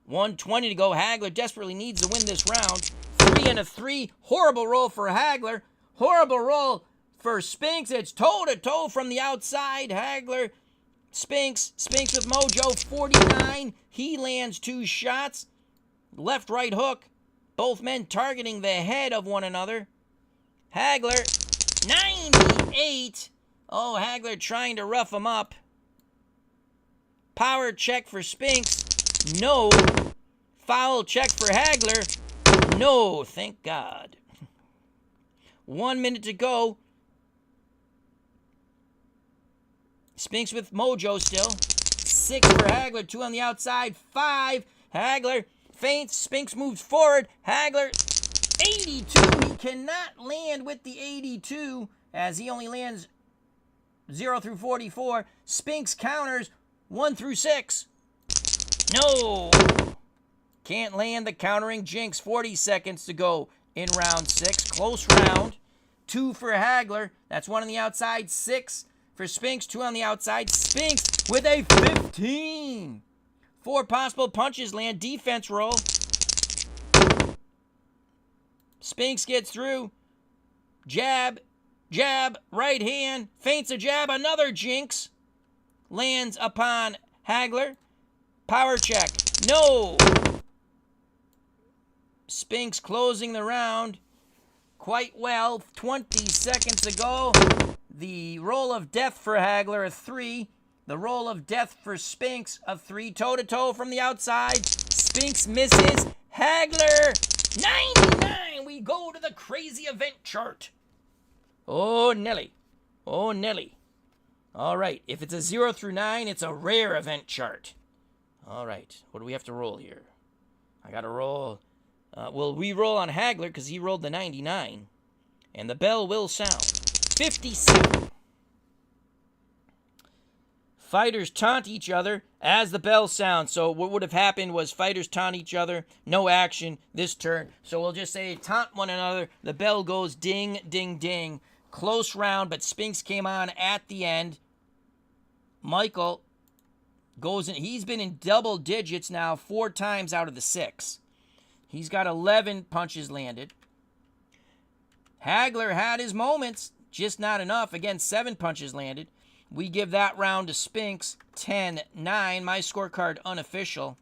1:20 to go. Hagler desperately needs to win this round. 3 and a 3. Horrible roll for Hagler. Horrible roll for Spinks. It's toe-to-toe from the outside. Hagler, Spinks with mojo, 49. He lands 2 shots. Left, right hook. Both men targeting the head of one another. Hagler, 98. Oh, Hagler trying to rough him up. Power check for Spinks. No. Foul check for Hagler. No, thank God. 1 minute to go. Spinks with mojo still. 6 for Hagler. 2 on the outside. 5. Hagler feints. Spinks moves forward. Hagler, 82. He cannot land with the 82 as he only lands 0 through 44. Spinks counters 1 through 6. No. Can't land the countering Jinx. 40 seconds to go in round 6. Close round. 2 for Hagler. That's 1 on the outside. 6 for Spinks. 2 on the outside. Spinks with a 15. 4 possible punches land. Defense roll. Spinks gets through. Jab. Jab. Right hand. Feints a jab. Another Jinx. Lands upon Hagler. Power check. No. Spinks closing the round quite well. 20 seconds to go. The roll of death for Hagler, a 3. The roll of death for Spinks, a 3. Toe-to-toe from the outside. Spinks misses. Hagler, 99. We go to the crazy event chart. Oh, Nelly. Oh, Nelly. All right. If it's a 0 through 9, it's a rare event chart. All right. What do we have to roll here? I got to roll. Well, we roll on Hagler because he rolled the 99. And the bell will sound. 57. Fighters taunt each other as the bell sounds. So what would have happened was fighters taunt each other. No action this turn. So we'll just say taunt one another. The bell goes ding, ding, ding. Close round, but Spinks came on at the end. Michael goes in. He's been in double digits now 4 times out of the 6. He's got 11 punches landed. Hagler had his moments, just not enough. Again, 7 punches landed. We give that round to Spinks, 10-9. My scorecard unofficial.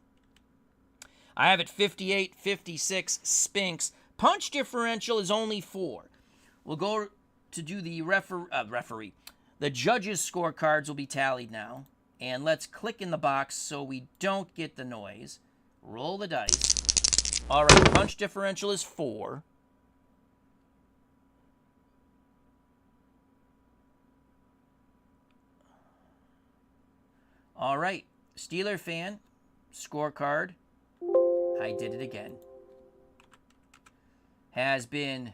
I have it 58-56 Spinks. Punch differential is only 4. We'll go to do the referee. The judges' scorecards will be tallied now. And let's click in the box so we don't get the noise. Roll the dice. All right, punch differential is 4. All right, Steeler fan, scorecard, I did it again, has been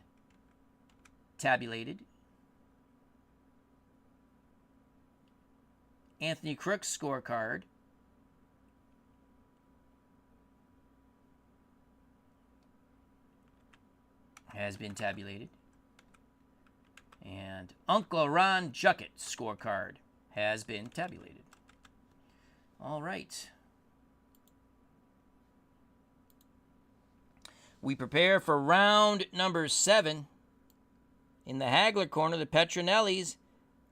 tabulated. Anthony Crook's scorecard has been tabulated. And Uncle Ron Jucket's scorecard has been tabulated. All right. We prepare for round number 7. In the Hagler corner, the Petronellis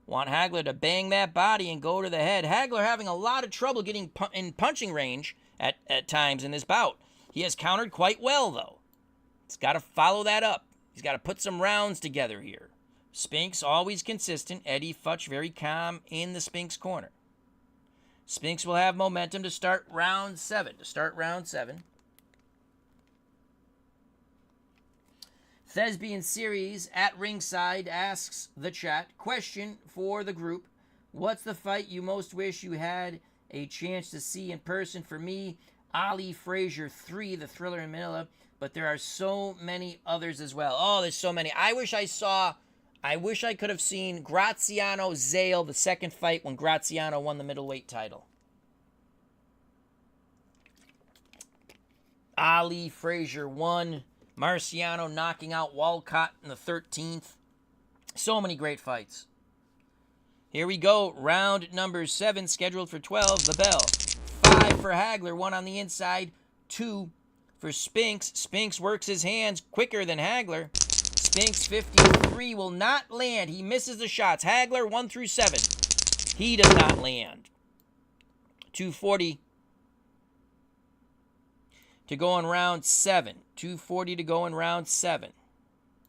want Hagler to bang that body and go to the head. Hagler having a lot of trouble getting in punching range at times in this bout. He has countered quite well, though. He's got to follow that up. He's got to put some rounds together here. Spinks always consistent. Eddie Futch very calm in the Spinks corner. Spinks will have momentum to start round 7. Thespian Series at ringside asks the chat, question for the group, what's the fight you most wish you had a chance to see in person? For me, Ali Frazier 3, the Thriller in Manila. But there are so many others as well. Oh, there's so many. I wish I could have seen Graziano Zale, the second fight when Graziano won the middleweight title. Ali Frazier 1. Marciano knocking out Walcott in the 13th. So many great fights. Here we go. Round number 7, scheduled for 12. The bell. 5 for Hagler. 1 on the inside. 2 for Spinks. Spinks works his hands quicker than Hagler. Spinks 53 will not land. He misses the shots. Hagler 1 through 7. He does not land. 240 to go in round 7. 240 to go in round 7.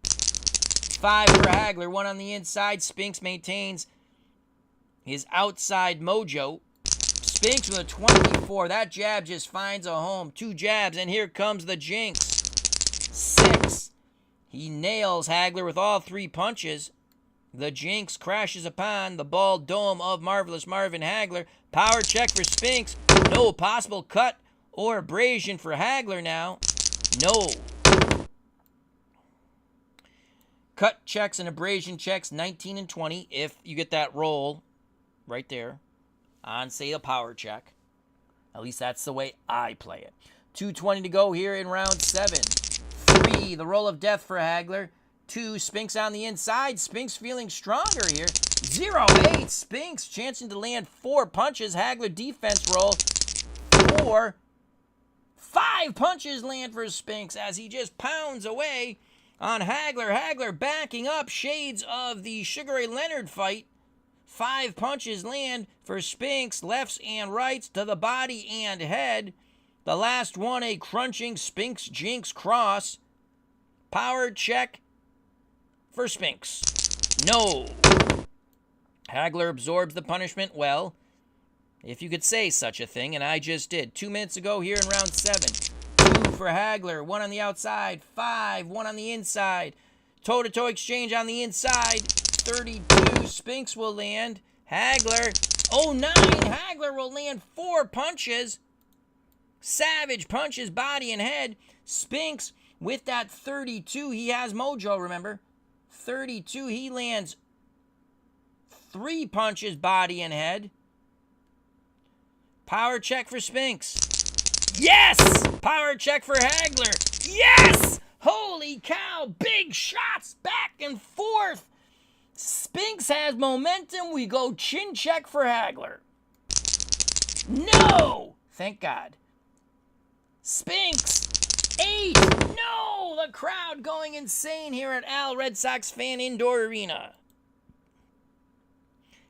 5 for Hagler. 1 on the inside. Spinks maintains his outside mojo. Spinks with a 24. That jab just finds a home. 2 jabs, and here comes the Jinx. 6. He nails Hagler with all 3 punches. The Jinx crashes upon the bald dome of Marvelous Marvin Hagler. Power check for Spinks. No possible cut or abrasion for Hagler now. No. Cut checks and abrasion checks 19 and 20 if you get that roll right there on, say, a power check. At least that's the way I play it. 2:20 to go here in round 7. 3, the roll of death for Hagler. 2, Spinks on the inside. Spinks feeling stronger here. 0-8, Spinks chancing to land 4 punches. Hagler defense roll. 4. 5 punches land for Spinks as he just pounds away on Hagler. Hagler backing up, shades of the Sugar Ray Leonard fight. 5 punches land for Spinks, lefts and rights to the body and head. The last one, a crunching Spinks Jinx cross. Power check for Spinks. No. Hagler absorbs the punishment well, if you could say such a thing, and I just did. 2 minutes ago here in round 7. 2 for Hagler, 1 on the outside. 5, 1 on the inside. Toe-to-toe exchange on the inside. 32, Spinks will land. Hagler, 09, Hagler will land 4 punches. Savage punches, body and head. Spinks, with that 32, he has mojo, remember? 32, he lands 3 punches, body and head. Power check for Spinks. Yes! Power check for Hagler. Yes! Holy cow, big shots back and forth. Spinks has momentum. We go chin check for Hagler. No! Thank God. Spinks, 8. No! The crowd going insane here at Al RedSoxFan Indoor Arena.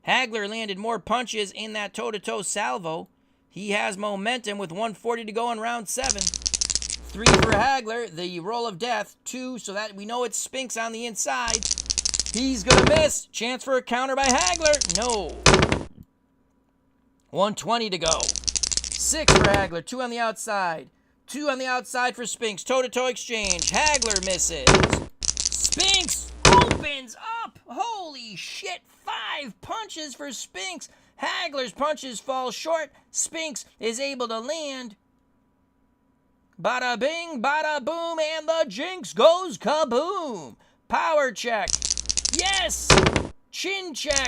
Hagler landed more punches in that toe-to-toe salvo. He has momentum with 140 to go in round 7. 3 for Hagler, the roll of death. 2, so that we know it's Spinks on the inside. He's going to miss. Chance for a counter by Hagler. No. 120 to go. 6 for Hagler. 2 on the outside. 2 on the outside for Spinks. Toe-to-toe exchange. Hagler misses. Spinks opens up. Holy shit. 5 punches for Spinks. Hagler's punches fall short. Spinks is able to land. Bada bing, bada boom, and the Jinx goes kaboom. Power check. Yes! Chin check.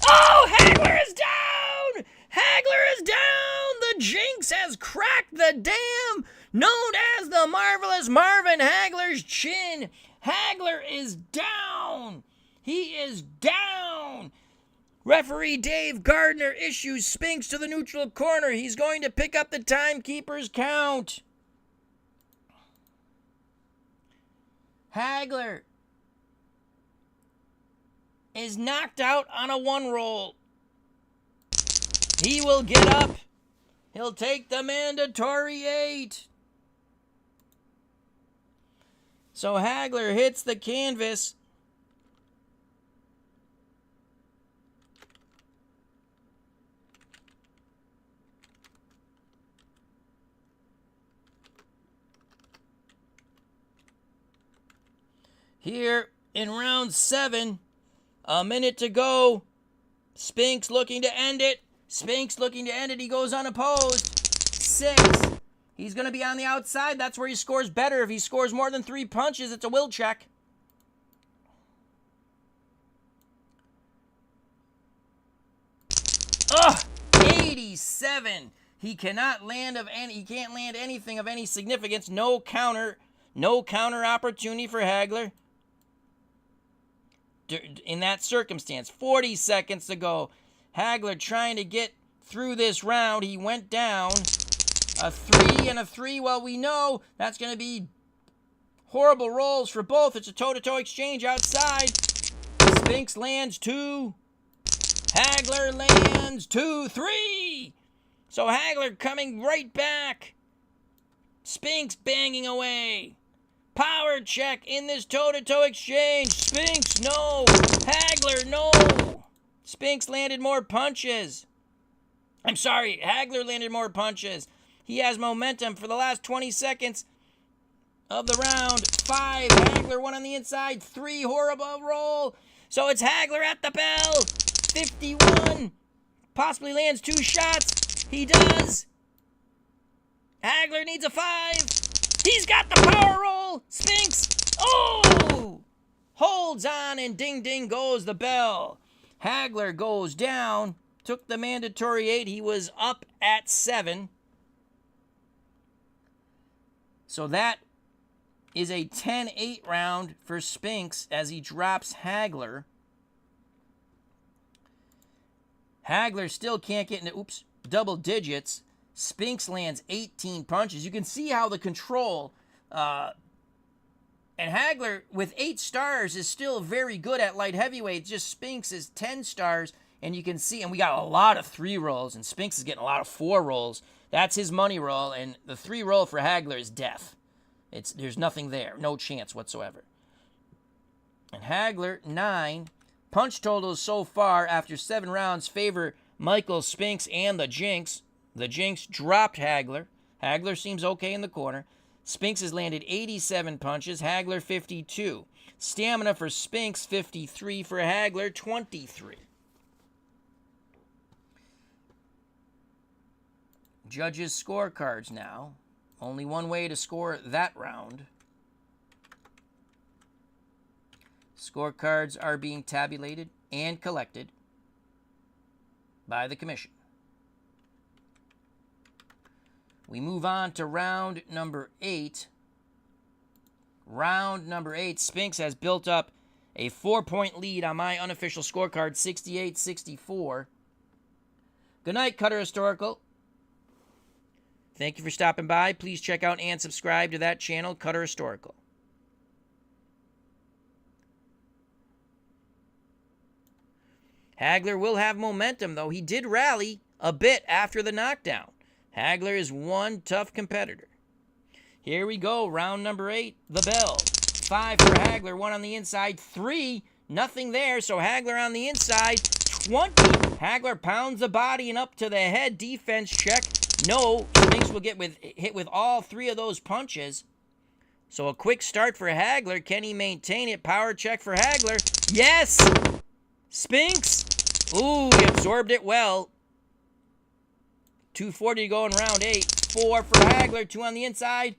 Oh, Hagler is down! Hagler is down! The Jinx has cracked the dam known as the Marvelous Marvin Hagler's chin. Hagler is down! He is down! Referee Dave Gardner issues Spinks to the neutral corner. He's going to pick up the timekeeper's count. Hagler is knocked out on a 1 roll. He will get up. He'll take the mandatory 8. So Hagler hits the canvas. Here in round 7, a minute to go. Spinks looking to end it. Spinks looking to end it. He goes unopposed. 6. He's going to be on the outside. That's where he scores better. If he scores more than 3 punches, it's a will check. Ugh! 87. He cannot land he can't land anything of any significance. No counter opportunity for Hagler. In that circumstance, 40 seconds to go. Hagler trying to get through this round. He went down. A 3 and a 3. Well, we know that's going to be horrible rolls for both. It's a toe-to-toe exchange outside. Spinks lands 2. Hagler lands 2, 3. So Hagler coming right back. Spinks banging away. Power check in this toe-to-toe exchange. Spinks, no. Hagler, no. Spinks landed more punches. I'm sorry, Hagler landed more punches. He has momentum for the last 20 seconds of the round. 5, Hagler, 1 on the inside. 3, horrible roll. So it's Hagler at the bell. 51. Possibly lands 2 shots. He does. Hagler needs a 5. He's got the power roll. Spinks. Oh! Holds on and ding ding goes the bell. Hagler goes down. Took the mandatory 8. He was up at 7. So that is a 10-8 round for Spinks as he drops Hagler. Hagler still can't get into, double digits. Spinks lands 18 punches. You can see how the control, and Hagler with 8 stars is still very good at light heavyweight. Just Spinks is 10 stars, and you can see, and we got a lot of 3 rolls, and Spinks is getting a lot of 4 rolls. That's his money roll, and the 3 roll for Hagler is death. There's nothing there, no chance whatsoever. And Hagler, 9. Punch totals so far after 7 rounds favor Michael Spinks and the Jinx. The Jinx dropped Hagler. Hagler seems okay in the corner. Spinks has landed 87 punches. Hagler, 52. Stamina for Spinks, 53. For Hagler, 23. Judges' scorecards now. Only one way to score that round. Scorecards are being tabulated and collected by the commission. We move on to round number 8. Round number 8, Spinks has built up a 4-point lead on my unofficial scorecard, 68-64. Good night, Cutter Historical. Thank you for stopping by. Please check out and subscribe to that channel, Cutter Historical. Hagler will have momentum, though. He did rally a bit after the knockdown. Hagler is one tough competitor. Here we go, round number 8, the bell. 5 for Hagler, 1 on the inside. 3, nothing there, so Hagler on the inside. 20, Hagler pounds the body and up to the head. Defense check. No, Spinks will get hit with all 3 of those punches. So a quick start for Hagler. Can he maintain it? Power check for Hagler. Yes! Spinks. Ooh, he absorbed it well. 240 to go in round 8. 4 for Hagler. 2 on the inside.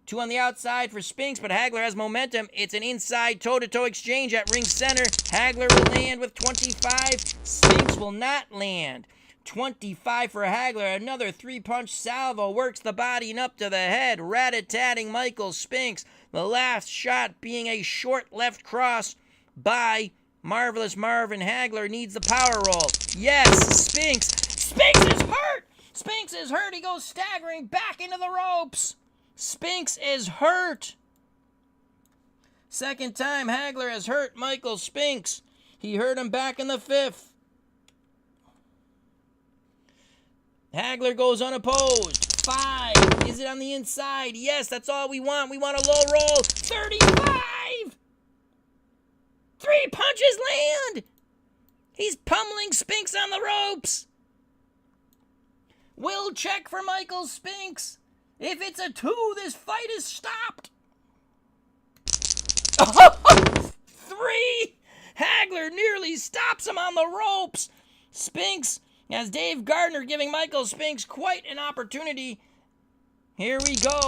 2 on the outside for Spinks, but Hagler has momentum. It's an inside toe-to-toe exchange at ring center. Hagler will land with 25. Spinks will not land. 25 for Hagler. Another 3-punch salvo. Works the body and up to the head. Rat-a-tatting Michael Spinks. The last shot being a short left cross by Marvelous Marvin Hagler. Needs the power roll. Yes, Spinks. Spinks is hurt. Spinks is hurt. He goes staggering back into the ropes. Spinks is hurt. Second time Hagler has hurt Michael Spinks. He hurt him back in the 5th. Hagler goes unopposed. 5. Is it on the inside? Yes, that's all we want. We want a low roll. 35. 3 punches land. He's pummeling Spinks on the ropes. Will check for Michael Spinks. If it's a 2, this fight is stopped. 3. Hagler nearly stops him on the ropes. Spinks has Dave Gardner giving Michael Spinks quite an opportunity Here we go.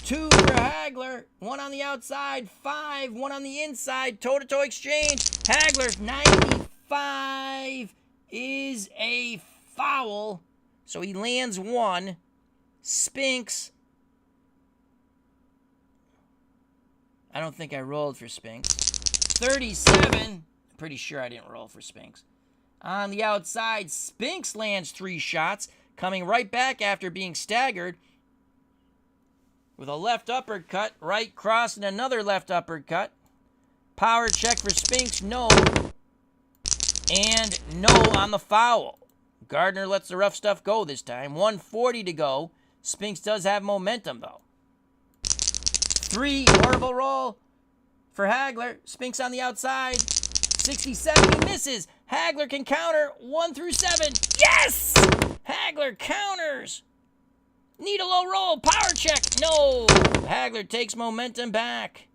2 for Hagler. 1 on the outside. 5. 1 on the inside. Toe-to-toe exchange. Hagler, 95 is a foul. So he lands 1. Spinks. I don't think I rolled for Spinks. 37. Pretty sure I didn't roll for Spinks. On the outside, Spinks lands 3 shots, coming right back after being staggered with a left uppercut, right cross, and another left uppercut. Power check for Spinks, no. And no on the foul. Gardner lets the rough stuff go this time. 1:40 to go. Spinks does have momentum, though. 3, horrible roll for Hagler. Spinks on the outside. 67, he misses. Hagler can counter. 1 through 7. Yes! Hagler counters. Need a low roll. Power check. No. Hagler takes momentum back.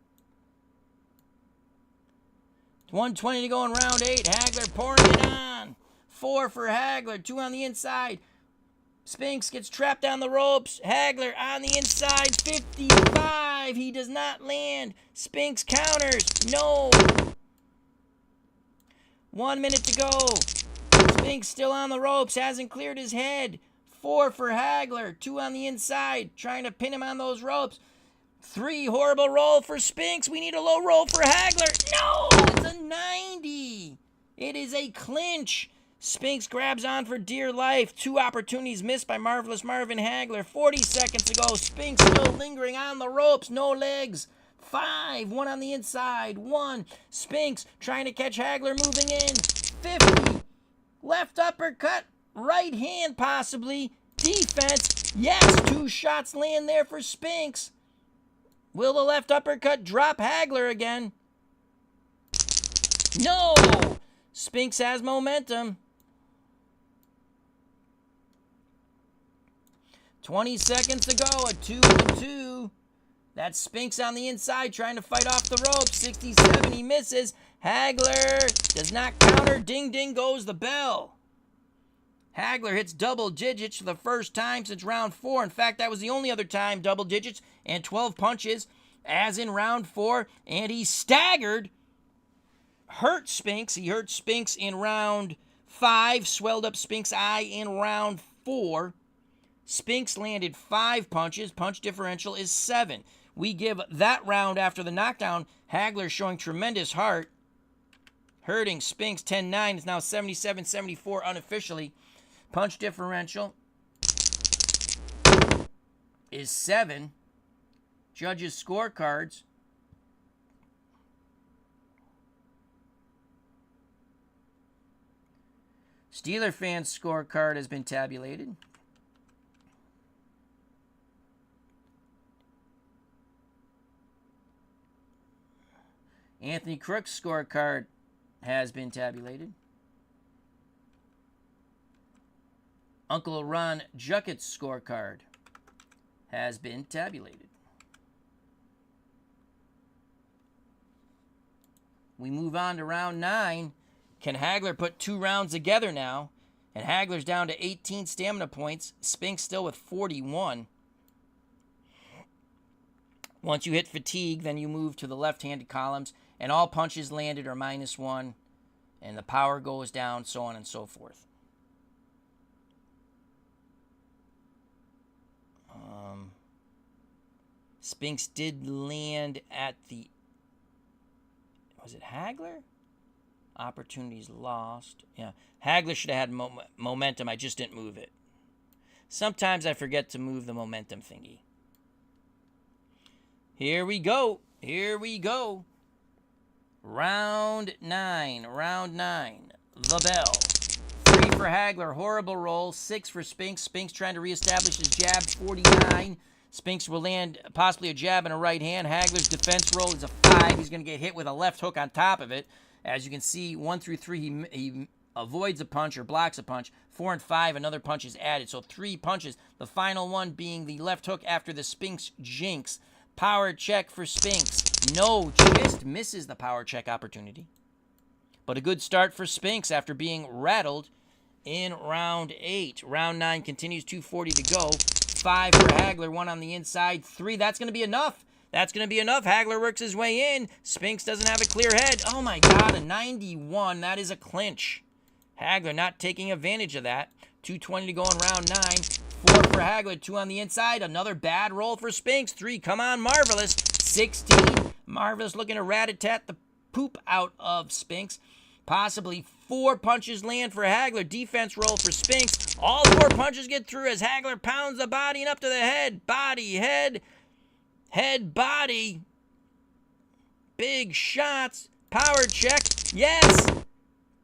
1:20 to go in round 8. Hagler pouring it on. 4 for Hagler. 2 on the inside. Spinks gets trapped down the ropes. Hagler on the inside. 55. He does not land. Spinks counters. No. 1 minute to go. Spinks still on the ropes. Hasn't cleared his head. 4 for Hagler. 2 on the inside. Trying to pin him on those ropes. 3, horrible roll for Spinks. We need a low roll for Hagler. No! It's a 90. It is a clinch. Spinks grabs on for dear life. 2 opportunities missed by Marvelous Marvin Hagler. 40 seconds to go. Spinks still lingering on the ropes. No legs. 5. 1 on the inside. 1. Spinks trying to catch Hagler moving in. 50. Left uppercut. Right hand possibly. Defense. Yes, 2 shots land there for Spinks. Will the left uppercut drop Hagler again? No! Spinks has momentum. 20 seconds to go. A 2-2. That's Spinks on the inside trying to fight off the rope. 67, he misses. Hagler does not counter. Ding, ding goes the bell. Hagler hits double digits for the first time since round 4. In fact, that was the only other time double digits and 12 punches as in round 4. And he staggered. Hurt Spinks. He hurt Spinks in round 5. Swelled up Spinks' eye in round 4. Spinks landed 5 punches. Punch differential is 7. We give that round after the knockdown. Hagler showing tremendous heart. Hurting Spinks 10-9. It's now 77-74 unofficially. Punch differential is 7. Judges' scorecards. Steeler fans' scorecard has been tabulated. Anthony Crook's scorecard has been tabulated. Uncle Ron Jucket's scorecard has been tabulated. We move on to round 9. Can Hagler put 2 rounds together now? And Hagler's down to 18 stamina points. Spinks still with 41. Once you hit fatigue, then you move to the left-handed columns, and all punches landed are -1, and the power goes down, so on and so forth. Spinks did land at the... Was it Hagler? Opportunities lost. Yeah, Hagler should have had momentum. I just didn't move it. Sometimes I forget to move the momentum thingy. Here we go. Here we go. Round 9. Round 9. The bell. 3 for Hagler. Horrible roll. 6 for Spinks. Spinks trying to reestablish his jab. 49. Spinks will land possibly a jab and a right hand. Hagler's defense roll is a 5. He's going to get hit with a left hook on top of it. As you can see, 1 through 3, he avoids a punch or blocks a punch. 4 and 5, another punch is added. So 3 punches. The final one being the left hook after the Spinks Jinx. Power check for Spinks. No, just misses the power check opportunity. But a good start for Spinks after being rattled in round 8. Round 9 continues, 2:40 to go. 5 for Hagler, 1 on the inside, 3. That's going to be enough. That's going to be enough. Hagler works his way in. Spinks doesn't have a clear head. Oh, my God, a 91. That is a clinch. Hagler not taking advantage of that. 2:20 to go in round 9. 4 for Hagler, 2 on the inside. Another bad roll for Spinks. 3, come on, Marvelous. 16. Marvelous looking to rat-a-tat the poop out of Spinks. Possibly 4 punches land for Hagler. Defense roll for Spinks. All 4 punches get through as Hagler pounds the body and up to the head. Body, head, head, body. Big shots. Power check. Yes.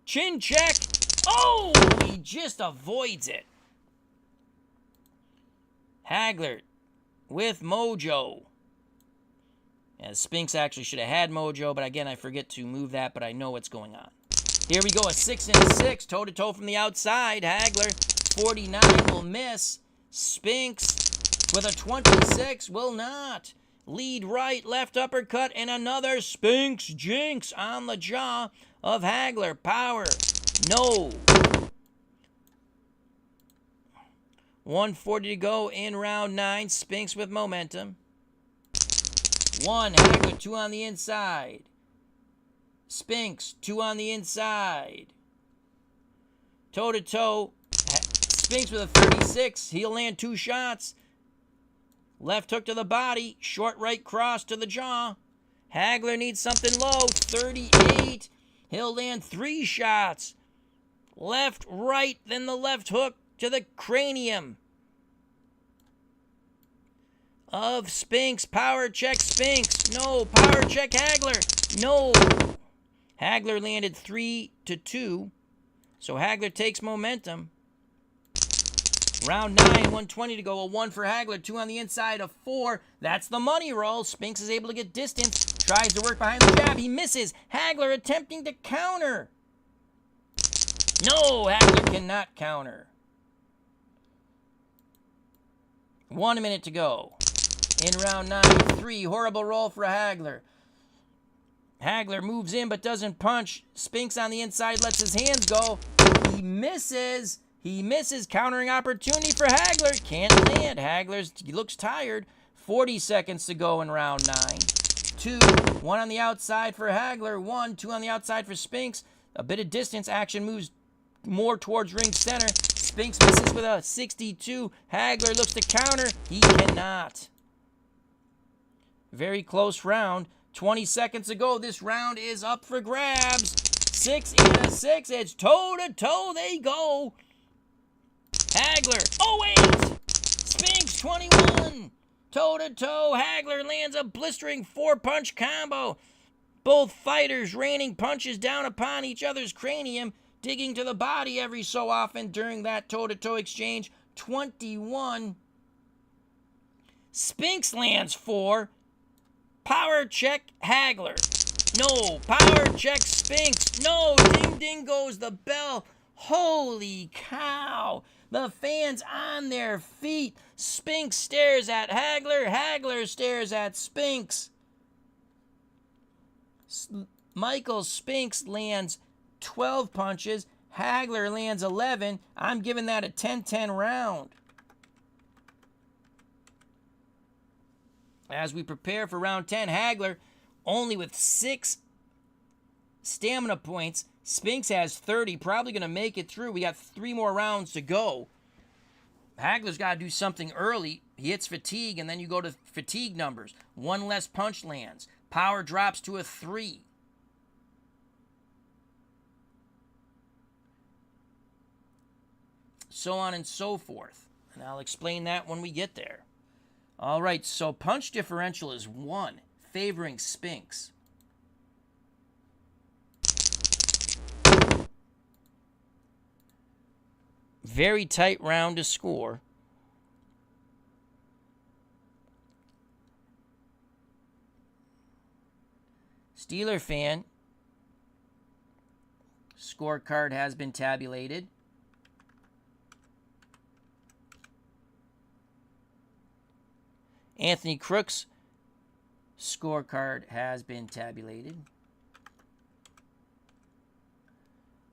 Chin check. Oh, he just avoids it. Hagler with mojo. As Spinks actually should have had mojo, but again, I forget to move that, but I know what's going on. Here we go, a 6 and 6, toe-to-toe from the outside. Hagler, 49 will miss. Spinks with a 26 will not. Lead right, left uppercut, and another Spinks Jinx on the jaw of Hagler. Power, no. 1:40 to go in round 9. Spinks with momentum. 1, Hagler, 2 on the inside. Spinks, 2 on the inside. Toe-to-toe. Spinks with a 36. He'll land 2 shots. Left hook to the body. Short right cross to the jaw. Hagler needs something low. 38. He'll land 3 shots. Left, right, then the left hook to the cranium of Spinks. Power check Spinks. No. Power check Hagler. No. Hagler landed 3-2. So Hagler takes momentum. Round 9, 1:20 to go. A 1 for Hagler, 2 on the inside, a 4. That's the money roll. Spinks is able to get distance. Tries to work behind the jab. He misses. Hagler attempting to counter. No, Hagler cannot counter. 1 minute to go. In round 9, 3. Horrible roll for Hagler. Hagler moves in but doesn't punch. Spinks on the inside lets his hands go. He misses. He misses. Countering opportunity for Hagler. Can't land. He looks tired. 40 seconds to go in round 9. 2. 1 on the outside for Hagler. 1. 2 on the outside for Spinks. A bit of distance. Action moves more towards ring center. Spinks misses with a 62. Hagler looks to counter. He cannot. Very close round. 20 seconds to go. This round is up for grabs. 6 and a 6. It's toe-to-toe they go. Hagler. Oh, wait. Spinks, 21. Toe-to-toe. Hagler lands a blistering 4-punch combo. Both fighters raining punches down upon each other's cranium, digging to the body every so often during that toe-to-toe exchange. 21. Spinks lands 4. Power check Hagler. No. Power check Spinks. No. Ding ding goes the bell. Holy cow. The fans on their feet. Spinks stares at Hagler. Hagler stares at Spinks. Michael Spinks lands 12 punches. Hagler lands 11. I'm giving that a 10-10 round. As we prepare for round 10, Hagler only with 6 stamina points. Spinks has 30, probably going to make it through. We got 3 more rounds to go. Hagler's got to do something early. He hits fatigue, and then you go to fatigue numbers. 1 less punch lands. Power drops to a 3. So on and so forth. And I'll explain that when we get there. All right, so punch differential is 1, favoring Spinks. Very tight round to score. Steeler fan, scorecard has been tabulated. Anthony Crook's scorecard has been tabulated.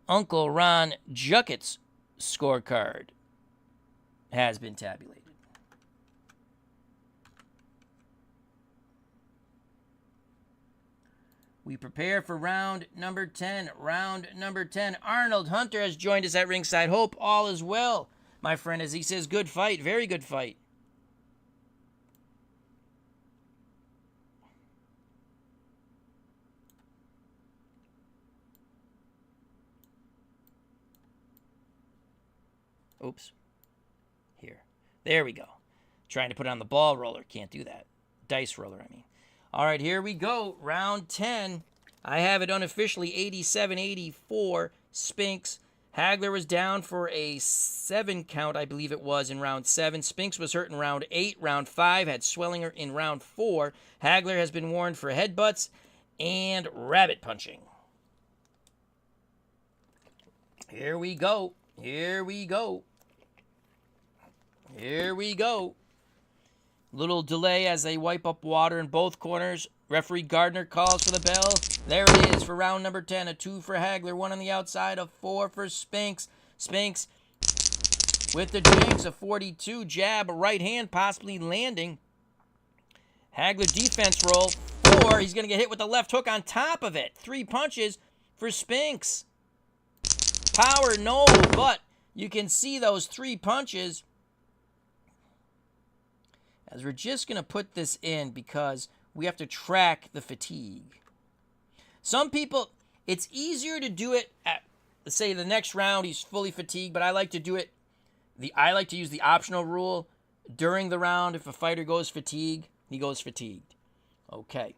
Uncle Ron Jucket's scorecard has been tabulated. We prepare for round number 10. Round number 10. Arnold Hunter has joined us at ringside. Hope all is well, my friend, as he says, good fight. Very good fight. Oops. Here. There we go. Trying to put it on the ball roller. Can't do that. Dice roller, I mean. All right, here we go. Round 10. I have it unofficially 87-84. Spinks. Hagler was down for a 7 count, I believe it was, in round 7. Spinks was hurt in round 8. Round 5 had swelling in round 4. Hagler has been warned for headbutts and rabbit punching. Here we go. Here we go. Here we go. Little delay as they wipe up water in both corners. Referee Gardner calls for the bell. There it is for round number 10. A 2 for Hagler, 1 on the outside, a 4 for Spinks. Spinks with the jinx, a 42 jab, a right hand possibly landing. Hagler defense roll, 4. He's going to get hit with the left hook on top of it. 3 punches for Spinks. Power, no, but you can see those 3 punches. As we're just going to put this in because we have to track the fatigue. Some people, it's easier to do it at, let's say, the next round he's fully fatigued, but I like to do it, I like to use the optional rule during the round. If a fighter goes fatigued, he goes fatigued. Okay.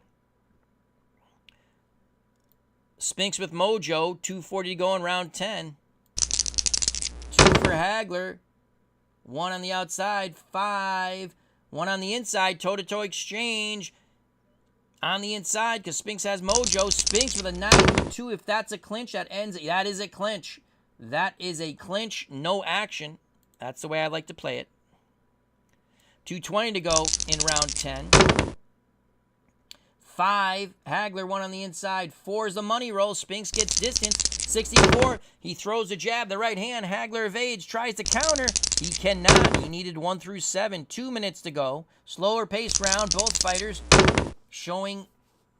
Spinks with mojo, 2:40 to go in round 10. 2 for Hagler, 1 on the outside, 5. 1 on the inside, toe-to-toe exchange on the inside because Spinks has mojo. Spinks with a 92. If that's a clinch, that is a clinch. That is a clinch, no action. That's the way I like to play it. 2:20 to go in round 10. 5, Hagler, 1 on the inside. 4 is the money roll. Spinks gets distance. 64, he throws a jab, the right hand. Hagler evades, tries to counter. He cannot. He needed 1 through 7. 2 minutes to go. Slower paced round. Both fighters showing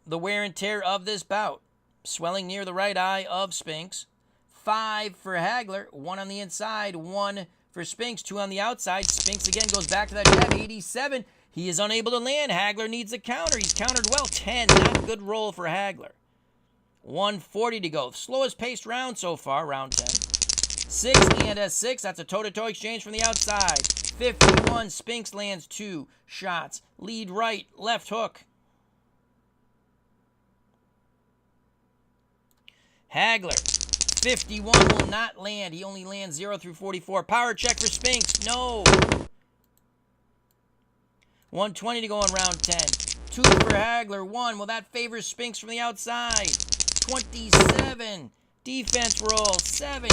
the wear and tear of this bout. Swelling near the right eye of Spinks. 5 for Hagler. 1 on the inside. 1 for Spinks. 2 on the outside. Spinks again goes back to that jab. 87. He is unable to land. Hagler needs a counter. He's countered well. 10. Not good roll for Hagler. 1:40 to go. Slowest paced round so far, round 10. 6 and a 6. That's a toe-to-toe exchange from the outside. 51. Spinks lands 2 shots. Lead right, left hook. Hagler, 51 will not land. He only lands 0 through 44. Power check for Spinks. No. 1:20 to go in round 10. 2 for Hagler. 1. Well, that favors Spinks from the outside. 27. Defense roll. 7.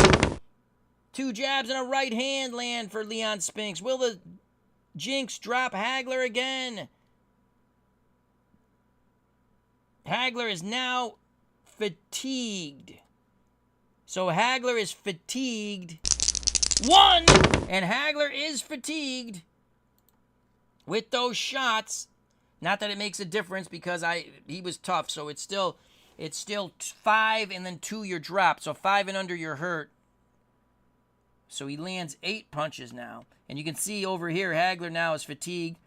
2 jabs and a right hand land for Leon Spinks. Will the jinx drop Hagler again? Hagler is now fatigued. So Hagler is fatigued. 1! And Hagler is fatigued with those shots. Not that it makes a difference because he was tough, so it's still 5 and then 2 you're dropped. So 5 and under you're hurt. So he lands 8 punches now. And you can see over here Hagler now is fatigued.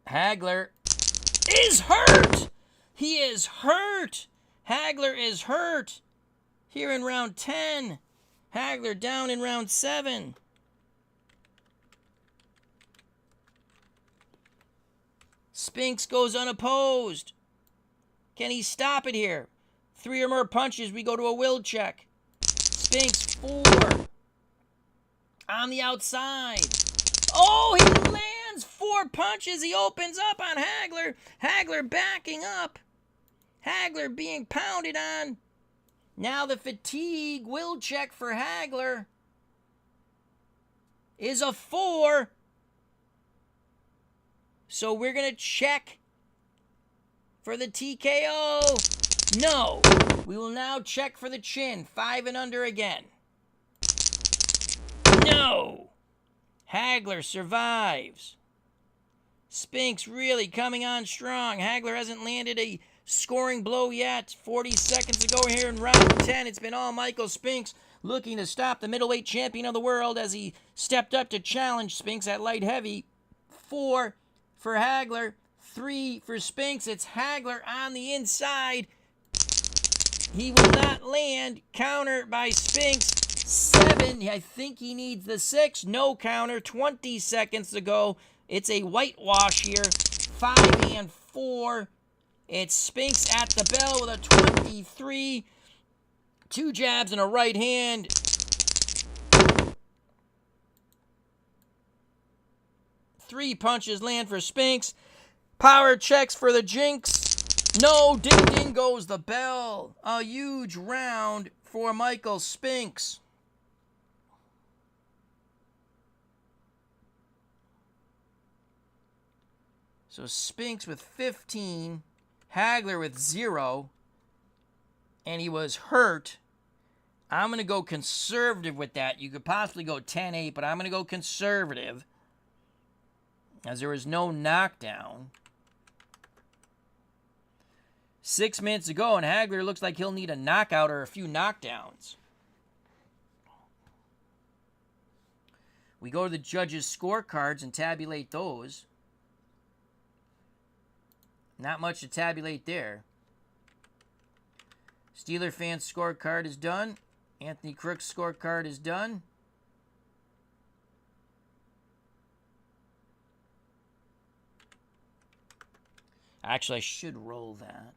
Hagler is hurt. He is hurt. Hagler is hurt. Here in round 10. Hagler down in round 7. Spinks goes unopposed. Can he stop it here? 3 or more punches, we go to a will check. Spinks 4. On the outside. Oh, he lands 4 punches. He opens up on Hagler. Hagler backing up. Hagler being pounded on. Now the fatigue will check for Hagler is a 4. So we're going to check for the TKO. No. We will now check for the chin. 5 and under again. No. Hagler survives. Spinks really coming on strong. Hagler hasn't landed a scoring blow yet. 40 seconds to go here in round 10. It's been all Michael Spinks looking to stop the middleweight champion of the world as he stepped up to challenge Spinks at light heavy. 4 for Hagler, 3 for Spinks. It's Hagler on the inside. He will not land. Counter by Spinks. 7. I think he needs the 6. No counter. 20 seconds to go. It's a whitewash here. 5 and 4. It's Spinks at the bell with a 23. 2 jabs and a right hand. Three punches land for Spinks. Power checks for the Jinx. No, ding ding goes the bell. A huge round for Michael Spinks. So Spinks with 15, Hagler with 0, and he was hurt. I'm going to go conservative with that. You could possibly go 10-8, but I'm going to go conservative as there was no knockdown. 6 minutes to go, and Hagler looks like he'll need a knockout or a few knockdowns. We go to the judges' scorecards and tabulate those. Not much to tabulate there. Steeler fans' scorecard is done. Anthony Crook's scorecard is done. Actually, I should roll that.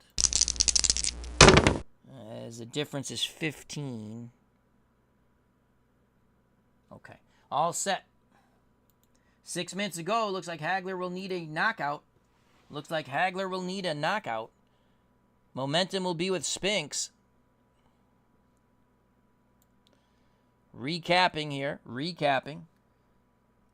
As the difference is 15. Okay. All set. 6 minutes ago, looks like Hagler will need a knockout. Looks like Hagler will need a knockout. Momentum will be with Spinks. Recapping here. Recapping.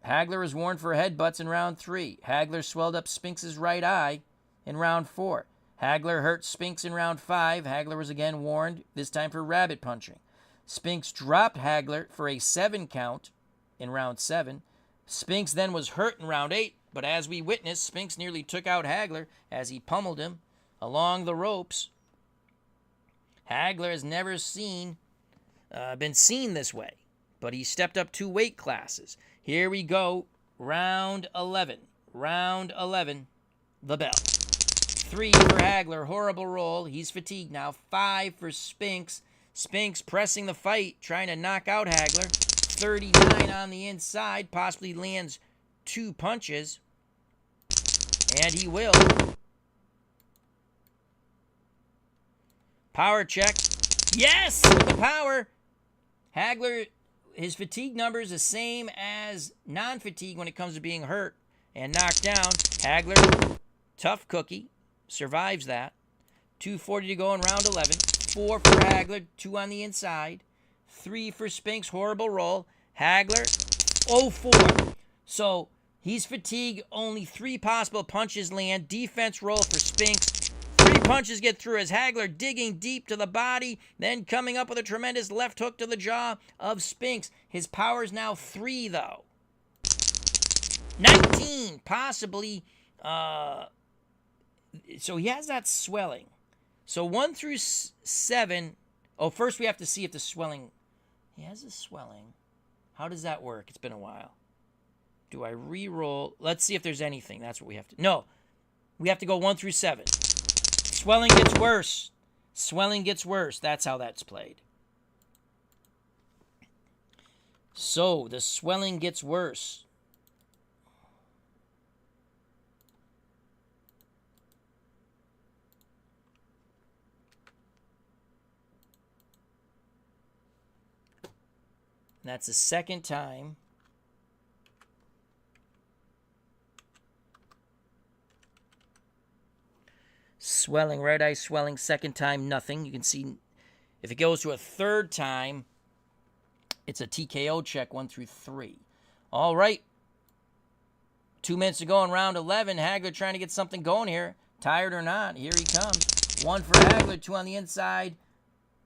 Hagler was warned for headbutts in round 3. Hagler swelled up Spinks' right eye in round 4. Hagler hurt Spinks in round 5. Hagler was again warned, this time for rabbit punching. Spinks dropped Hagler for a 7 count in round 7. Spinks then was hurt in round 8, but as we witnessed, Spinks nearly took out Hagler as he pummeled him along the ropes. Hagler has never been seen this way, but he stepped up 2 weight classes. Here we go, round 11. Round 11, the bell. 3 for Hagler, horrible roll. He's fatigued now. 5 for Spinks. Spinks pressing the fight, trying to knock out Hagler. 39 on the inside, possibly lands 2 punches. And he will. Power check. Yes! With the power. Hagler, his fatigue number is the same as non-fatigue when it comes to being hurt and knocked down. Hagler, tough cookie, survives that. 2:40 to go in round 11. 4 for Hagler, 2 on the inside. 3 for Spinks, horrible roll. Hagler, 0-4. So he's fatigued, only 3 possible punches land. Defense roll for Spinks. 3 punches get through as Hagler digging deep to the body, then coming up with a tremendous left hook to the jaw of Spinks. His power's now 3, though. 19, possibly. So he has that swelling. So 1 through 7. Oh, first we have to see if the swelling. He has a swelling. How does that work? It's been a while. Do I re-roll? Let's see if there's anything. That's what we have to. No. We have to go 1 through 7. Swelling gets worse. Swelling gets worse. That's how that's played. So the swelling gets worse. That's the second time. Swelling, right eye swelling, second time, nothing. You can see if it goes to a third time, it's a TKO check, 1 through 3. All right. 2 minutes to go in round 11. Hagler trying to get something going here. Tired or not, here he comes. 1 for Hagler, 2 on the inside.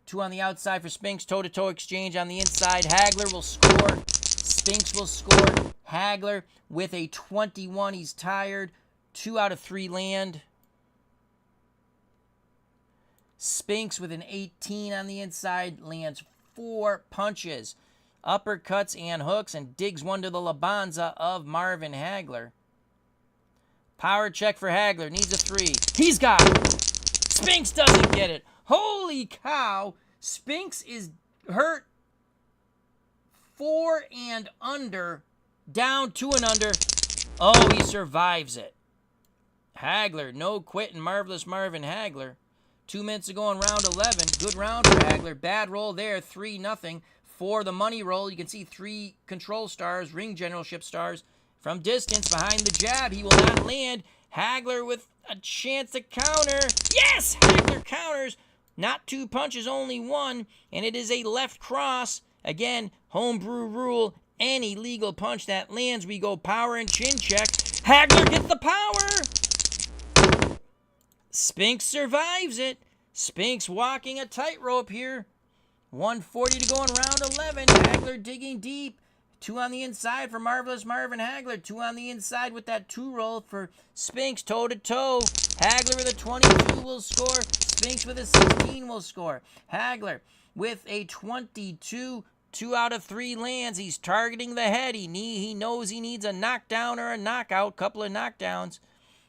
2 on the outside for Spinks. Toe-to-toe exchange on the inside. Hagler will score. Spinks will score. Hagler with a 21. He's tired. 2 out of 3 land. Spinks with an 18 on the inside lands 4 punches, uppercuts and hooks, and digs one to the Labanza of Marvin Hagler. Power check for Hagler. Needs a 3. He's got it. Spinks doesn't get it. Holy cow. Spinks is hurt 4 and under. Down 2 and under. Oh, he survives it. Hagler, no quitting. Marvelous Marvin Hagler. 2 minutes ago in round 11. Good round for Hagler. Bad roll there. 3-0. For the money roll, you can see 3 control stars, ring generalship stars. From distance, behind the jab, he will not land. Hagler with a chance to counter. Yes! Hagler counters. Not 2 punches, only 1. And it is a left cross. Again, homebrew rule. Any legal punch that lands, we go power and chin check. Hagler gets the power. Spinks survives it. Spinks walking a tightrope here. 140 to go in round 11. Hagler digging deep. 2 on the inside for Marvelous Marvin Hagler. 2 on the inside with that 2 roll for Spinks toe-to-toe. Hagler with a 22 will score. Spinks with a 16 will score. Hagler with a 22. 2 out of 3 lands. He's targeting the head. He knows he needs a knockdown or a knockout. Couple of knockdowns.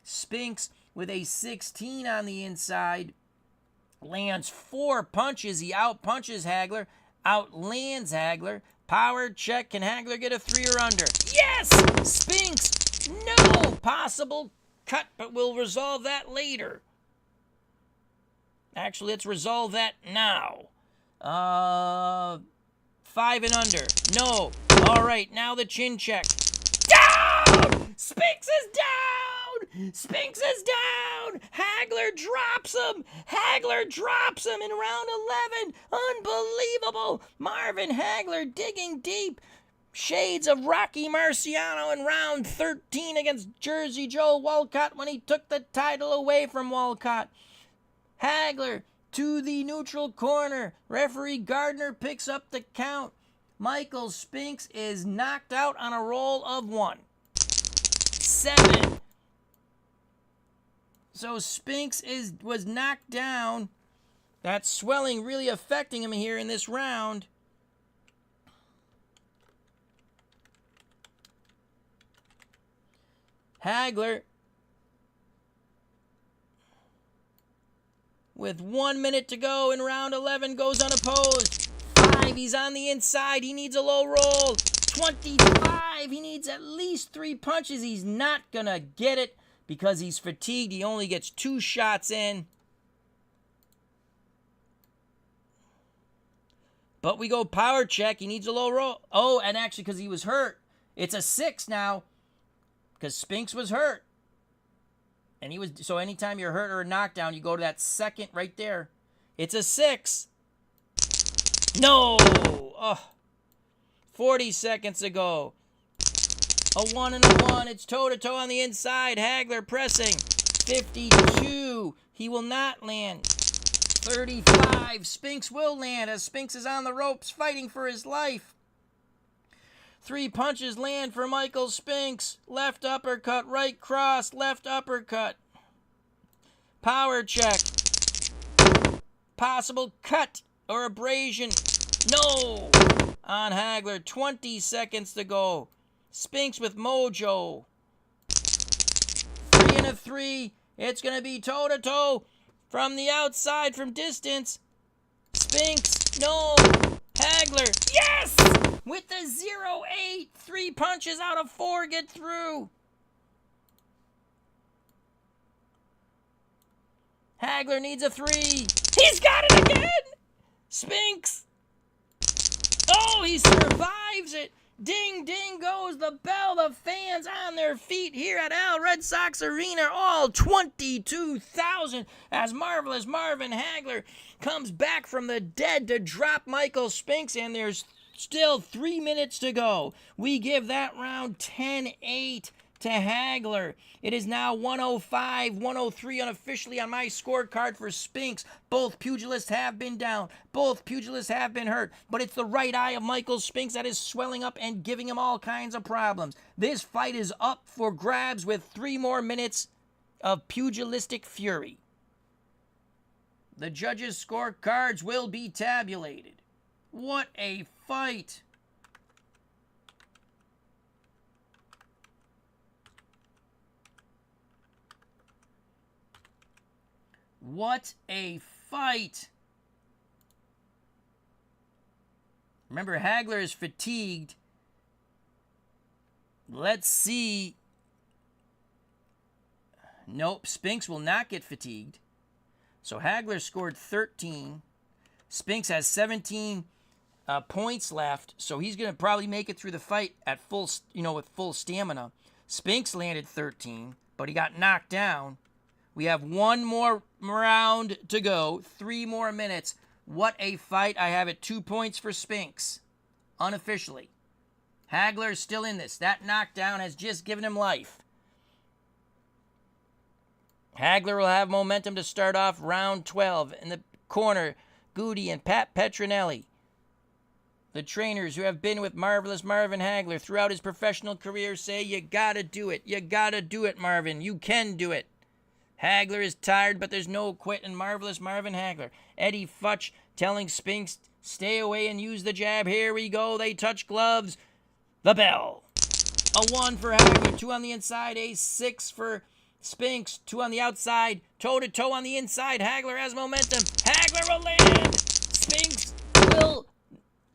Spinks with a 16 on the inside. Lands 4 punches. He out-punches Hagler. Outlands Hagler. Power check. Can Hagler get a 3 or under? Yes! Spinks! No! Possible cut, but we'll resolve that later. Actually, let's resolve that now. 5 and under. No. All right, now the chin check. Down! Spinks is down! Spinks is down! Hagler drops him! Hagler drops him in round 11! Unbelievable! Marvin Hagler digging deep. Shades of Rocky Marciano in round 13 against Jersey Joe Walcott when he took the title away from Walcott. Hagler to the neutral corner. Referee Gardner picks up the count. Michael Spinks is knocked out on a roll of 1. 7. So Spinks was knocked down. That swelling really affecting him here in this round. Hagler with 1 minute to go in round 11 goes unopposed. 5, he's on the inside. He needs a low roll. 25, he needs at least 3 punches. He's not going to get it because he's fatigued. He only gets 2 shots in. But we go power check. He needs a low roll. Oh, and actually because he was hurt, it's a 6 now because Spinks was hurt. And he was, so anytime you're hurt or a knockdown, you go to that second right there. It's a 6. No! Oh. 40 seconds ago. A 1 and a 1. It's toe-to-toe on the inside. Hagler pressing. 52. He will not land. 35. Spinks will land as Spinks is on the ropes fighting for his life. 3 punches land for Michael Spinks. Left uppercut, right cross, left uppercut. Power check. Possible cut or abrasion. No! On Hagler. 20 seconds to go. Spinks with mojo. 3 and a 3. It's going to be toe-to-toe from the outside, from distance. Spinks. No. Hagler. Yes! With the 0-8. 3 punches out of 4 get through. Hagler needs a 3. He's got it again! Spinks. Oh, he survives it. Ding, ding goes the bell. The fans on their feet here at Red Sox Arena, all 22,000, as Marvelous Marvin Hagler comes back from the dead to drop Michael Spinks, and there's still 3 minutes to go. We give that round 10-8 to Hagler. It is now 105, 103 unofficially on my scorecard for Spinks. Both pugilists have been down. Both pugilists have been hurt. But it's the right eye of Michael Spinks that is swelling up and giving him all kinds of problems. This fight is up for grabs with 3 more minutes of pugilistic fury. The judges' scorecards will be tabulated. What a fight! What a fight! Remember, Hagler is fatigued. Let's see. Nope, Spinks will not get fatigued. So Hagler scored 13. Spinks has 17 points left, so he's going to probably make it through the fight at full, with full stamina. Spinks landed 13, but he got knocked down. We have one more round to go, 3 more minutes. What a fight. I have it 2 points for Spinks, unofficially. Hagler is still in this. That knockdown has just given him life. Hagler will have momentum to start off round 12. In the corner, Goody and Pat Petronelli, the trainers who have been with Marvelous Marvin Hagler throughout his professional career, say, you gotta do it. You gotta do it, Marvin. You can do it. Hagler is tired, but there's no quit in Marvelous Marvin Hagler. Eddie Futch telling Spinks, stay away and use the jab. Here we go. They touch gloves. The bell. A 1 for Hagler. 2 on the inside. A 6 for Spinks. 2 on the outside. Toe-to-toe on the inside. Hagler has momentum. Hagler will land. Spinks will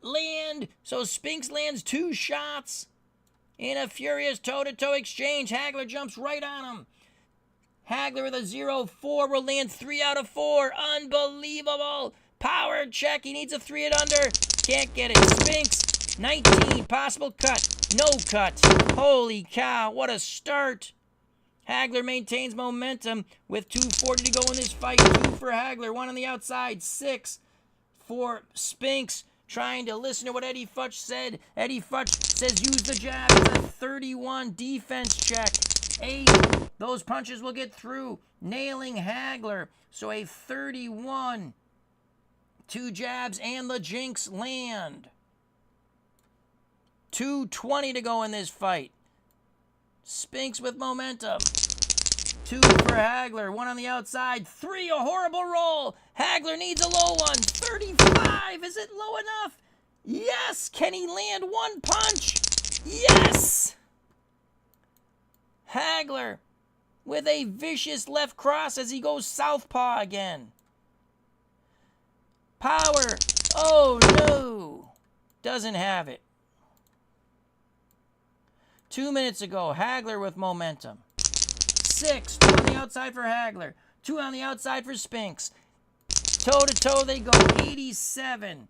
land. So Spinks lands 2 shots in a furious toe-to-toe exchange. Hagler jumps right on him. Hagler with a 0-4 will land 3 out of 4. Unbelievable. Power check. He needs a 3 and under. Can't get it. Spinks, 19. Possible cut. No cut. Holy cow. What a start. Hagler maintains momentum with 2:40 to go in this fight. 2 for Hagler. 1 on the outside. 6 for Spinks. Trying to listen to what Eddie Futch said. Eddie Futch says use the jab. It's a 31 defense check. 8. Those punches will get through, nailing Hagler. So a 31. 2 jabs and the Jinx land. 2:20 to go in this fight. Spinks with momentum. 2 for Hagler. 1 on the outside. 3, a horrible roll. Hagler needs a low one. 35. Is it low enough? Yes. Can he land 1 punch? Yes. Hagler with a vicious left cross as he goes southpaw again. Power. Oh, no. Doesn't have it. 2 minutes ago, Hagler with momentum. 6. 2 on the outside for Hagler. 2 on the outside for Spinks. Toe-to-toe they go. 87.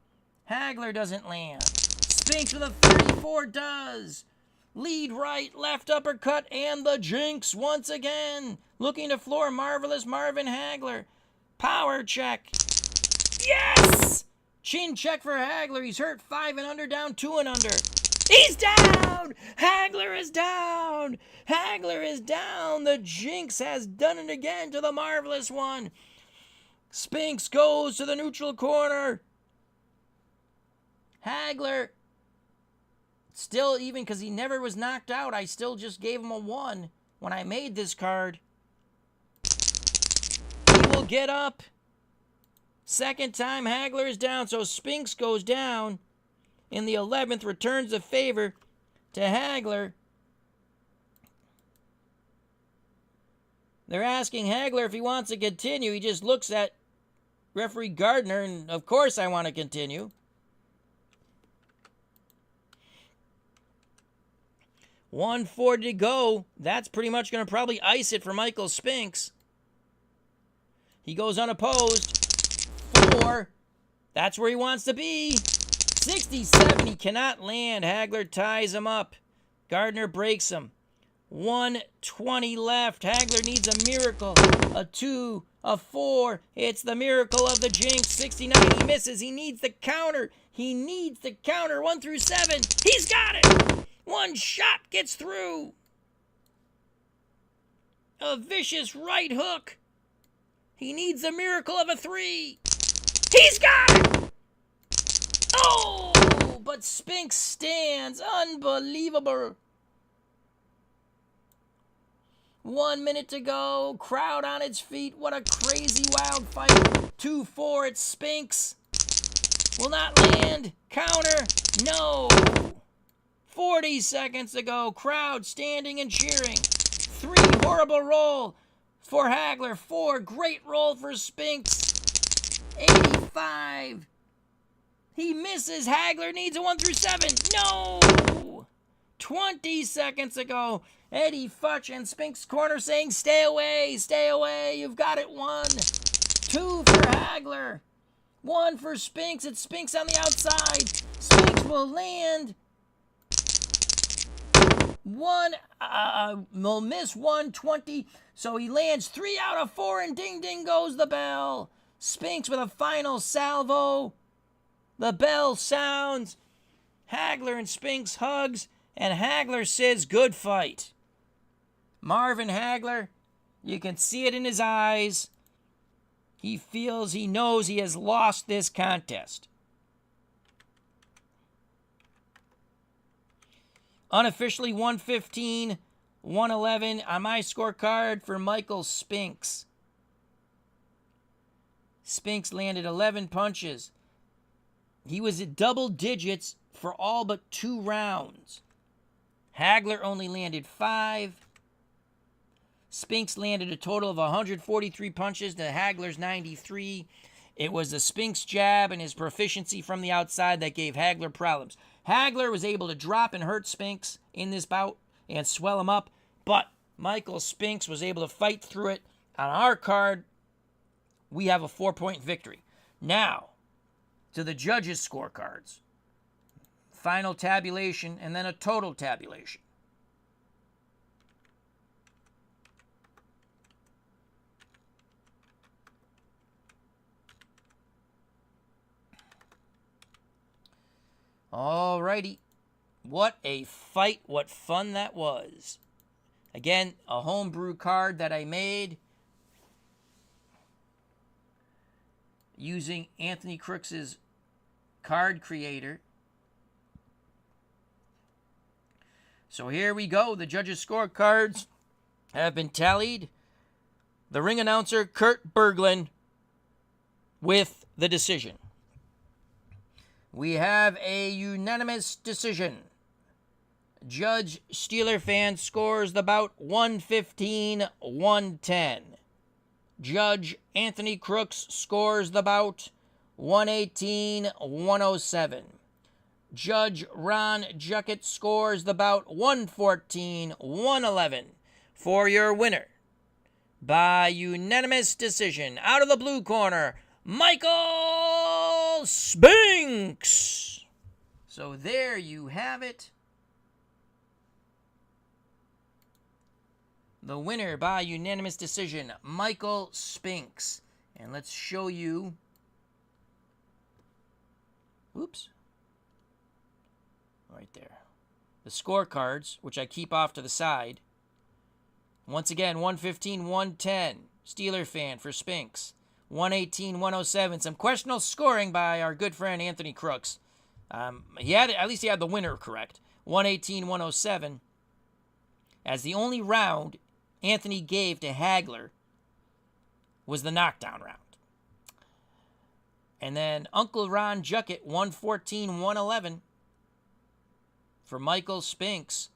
Hagler doesn't land. Spinks with a 34 does. Lead right, left uppercut, and the Jinx once again. Looking to floor Marvelous Marvin Hagler. Power check. Yes! Chin check for Hagler. He's hurt 5 and under, down 2 and under. He's down! Hagler is down! Hagler is down! The Jinx has done it again to the Marvelous one. Spinks goes to the neutral corner. Hagler, still, even because he never was knocked out, I still just gave him a 1 when I made this card. He will get up. Second time Hagler is down, so Spinks goes down. In the 11th, returns the favor to Hagler. They're asking Hagler if he wants to continue. He just looks at referee Gardner, and of course I want to continue. 1:40 to go. That's pretty much going to probably ice it for Michael Spinks. He goes unopposed. 4. That's where he wants to be. 67. He cannot land. Hagler ties him up. Gardner breaks him. 1:20 left. Hagler needs a miracle. A 2, a 4. It's the miracle of the Jinx. 69. He misses. He needs the counter. He needs the counter. 1 through 7. He's got it. 1 shot gets through. A vicious right hook. He needs the miracle of a 3. He's got it. Oh, but Spinks stands. Unbelievable. 1 minute to go. Crowd on its feet. What a crazy wild fight. 2-4. It's Spinks. Will not land. Counter. No. 40 seconds to go. Crowd standing and cheering. 3 horrible roll for Hagler. 4 great roll for Spinks. 85. He misses. Hagler needs a 1 through 7. No. 20 seconds to go. Eddie Futch and Spinks Corner saying, stay away, stay away. You've got it. 1. 2 for Hagler. 1 for Spinks. It's Spinks on the outside. Spinks will land. 1 will miss 120. So he lands 3 out of 4, and ding ding goes the bell. Spinks with a final salvo. The bell sounds. Hagler and Spinks hugs, and Hagler says, good fight. Marvin Hagler, you can see it in his eyes. He knows he has lost this contest. Unofficially 115, 111 on my scorecard for Michael Spinks. Spinks landed 11 punches. He was at double digits for all but 2 rounds. Hagler only landed 5. Spinks landed a total of 143 punches to Hagler's 93. It was the Spinks jab and his proficiency from the outside that gave Hagler problems. Hagler was able to drop and hurt Spinks in this bout and swell him up, but Michael Spinks was able to fight through it. On our card, we have a 4-point victory. Now, to the judges' scorecards. Final tabulation and then a total tabulation. Alrighty. What a fight. What fun that was. Again, a homebrew card that I made using Anthony Crooks's card creator. So here we go. The judges' scorecards have been tallied. The ring announcer, Kurt Berglund, with the decision. We have a unanimous decision. Judge Steeler Fan scores the bout 115-110. Judge Anthony Crooks scores the bout 118-107. Judge Ron Juckett scores the bout 114-111 for your winner. By unanimous decision, out of the blue corner, Michael Spinks. So there you have it. The winner by unanimous decision, Michael Spinks. And let's show you. Oops. Right there. The scorecards, which I keep off to the side. Once again, 115-110. Steeler Fan for Spinks. 118-107. Some questionable scoring by our good friend Anthony Crooks. At least he had the winner correct. 118-107. As the only round Anthony gave to Hagler was the knockdown round. And then Uncle Ron Juckett, 114-111 for Michael Spinks.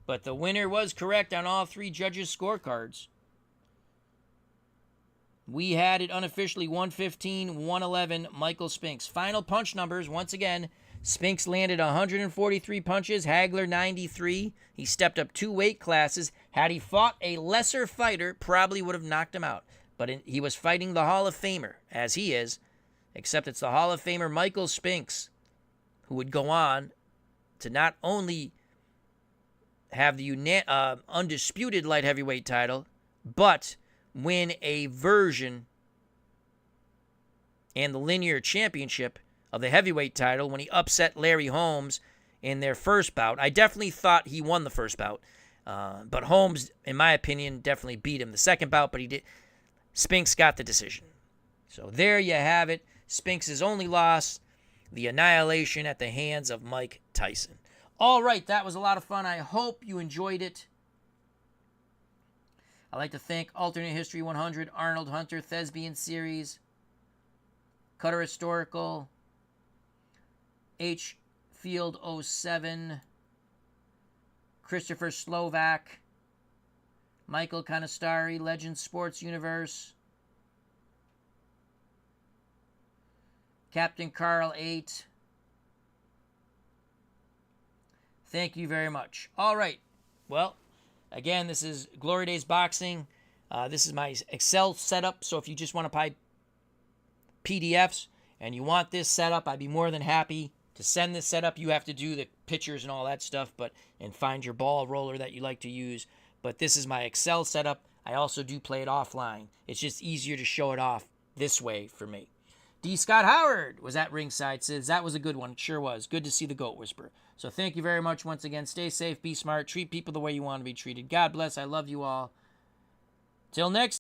But the winner was correct on all 3 judges' scorecards. We had it unofficially 115-111, Michael Spinks. Final punch numbers, once again, Spinks landed 143 punches, Hagler 93. He stepped up 2 weight classes. Had he fought a lesser fighter, probably would have knocked him out. But he was fighting the Hall of Famer, as he is, except it's the Hall of Famer Michael Spinks, who would go on to not only have the undisputed light heavyweight title, but win a version and the linear championship of the heavyweight title when he upset Larry Holmes in their first bout. I definitely thought he won the first bout, but Holmes, in my opinion, definitely beat him the second bout, but Spinks got the decision. So there you have it. Spinks' only loss, the annihilation at the hands of Mike Tyson. All right, that was a lot of fun. I hope you enjoyed it. I'd like to thank Alternate History 100, Arnold Hunter, Thespian Series, Cutter Historical, H. Field 07, Christopher Slovak, Michael Canistari, Legends Sports Universe, Captain Carl 8. Thank you very much. All right. Well, again, this is Glory Days Boxing. This is my Excel setup, so if you just want to buy PDFs and you want this setup, I'd be more than happy to send this setup. You have to do the pictures and all that stuff, and find your ball roller that you like to use. But this is my Excel setup. I also do play it offline. It's just easier to show it off this way for me. D. Scott Howard was at ringside, says that was a good one. It sure was. Good to see the Goat Whisperer. So thank you very much once again. Stay safe, be smart, treat people the way you want to be treated. God bless. I love you all. Till next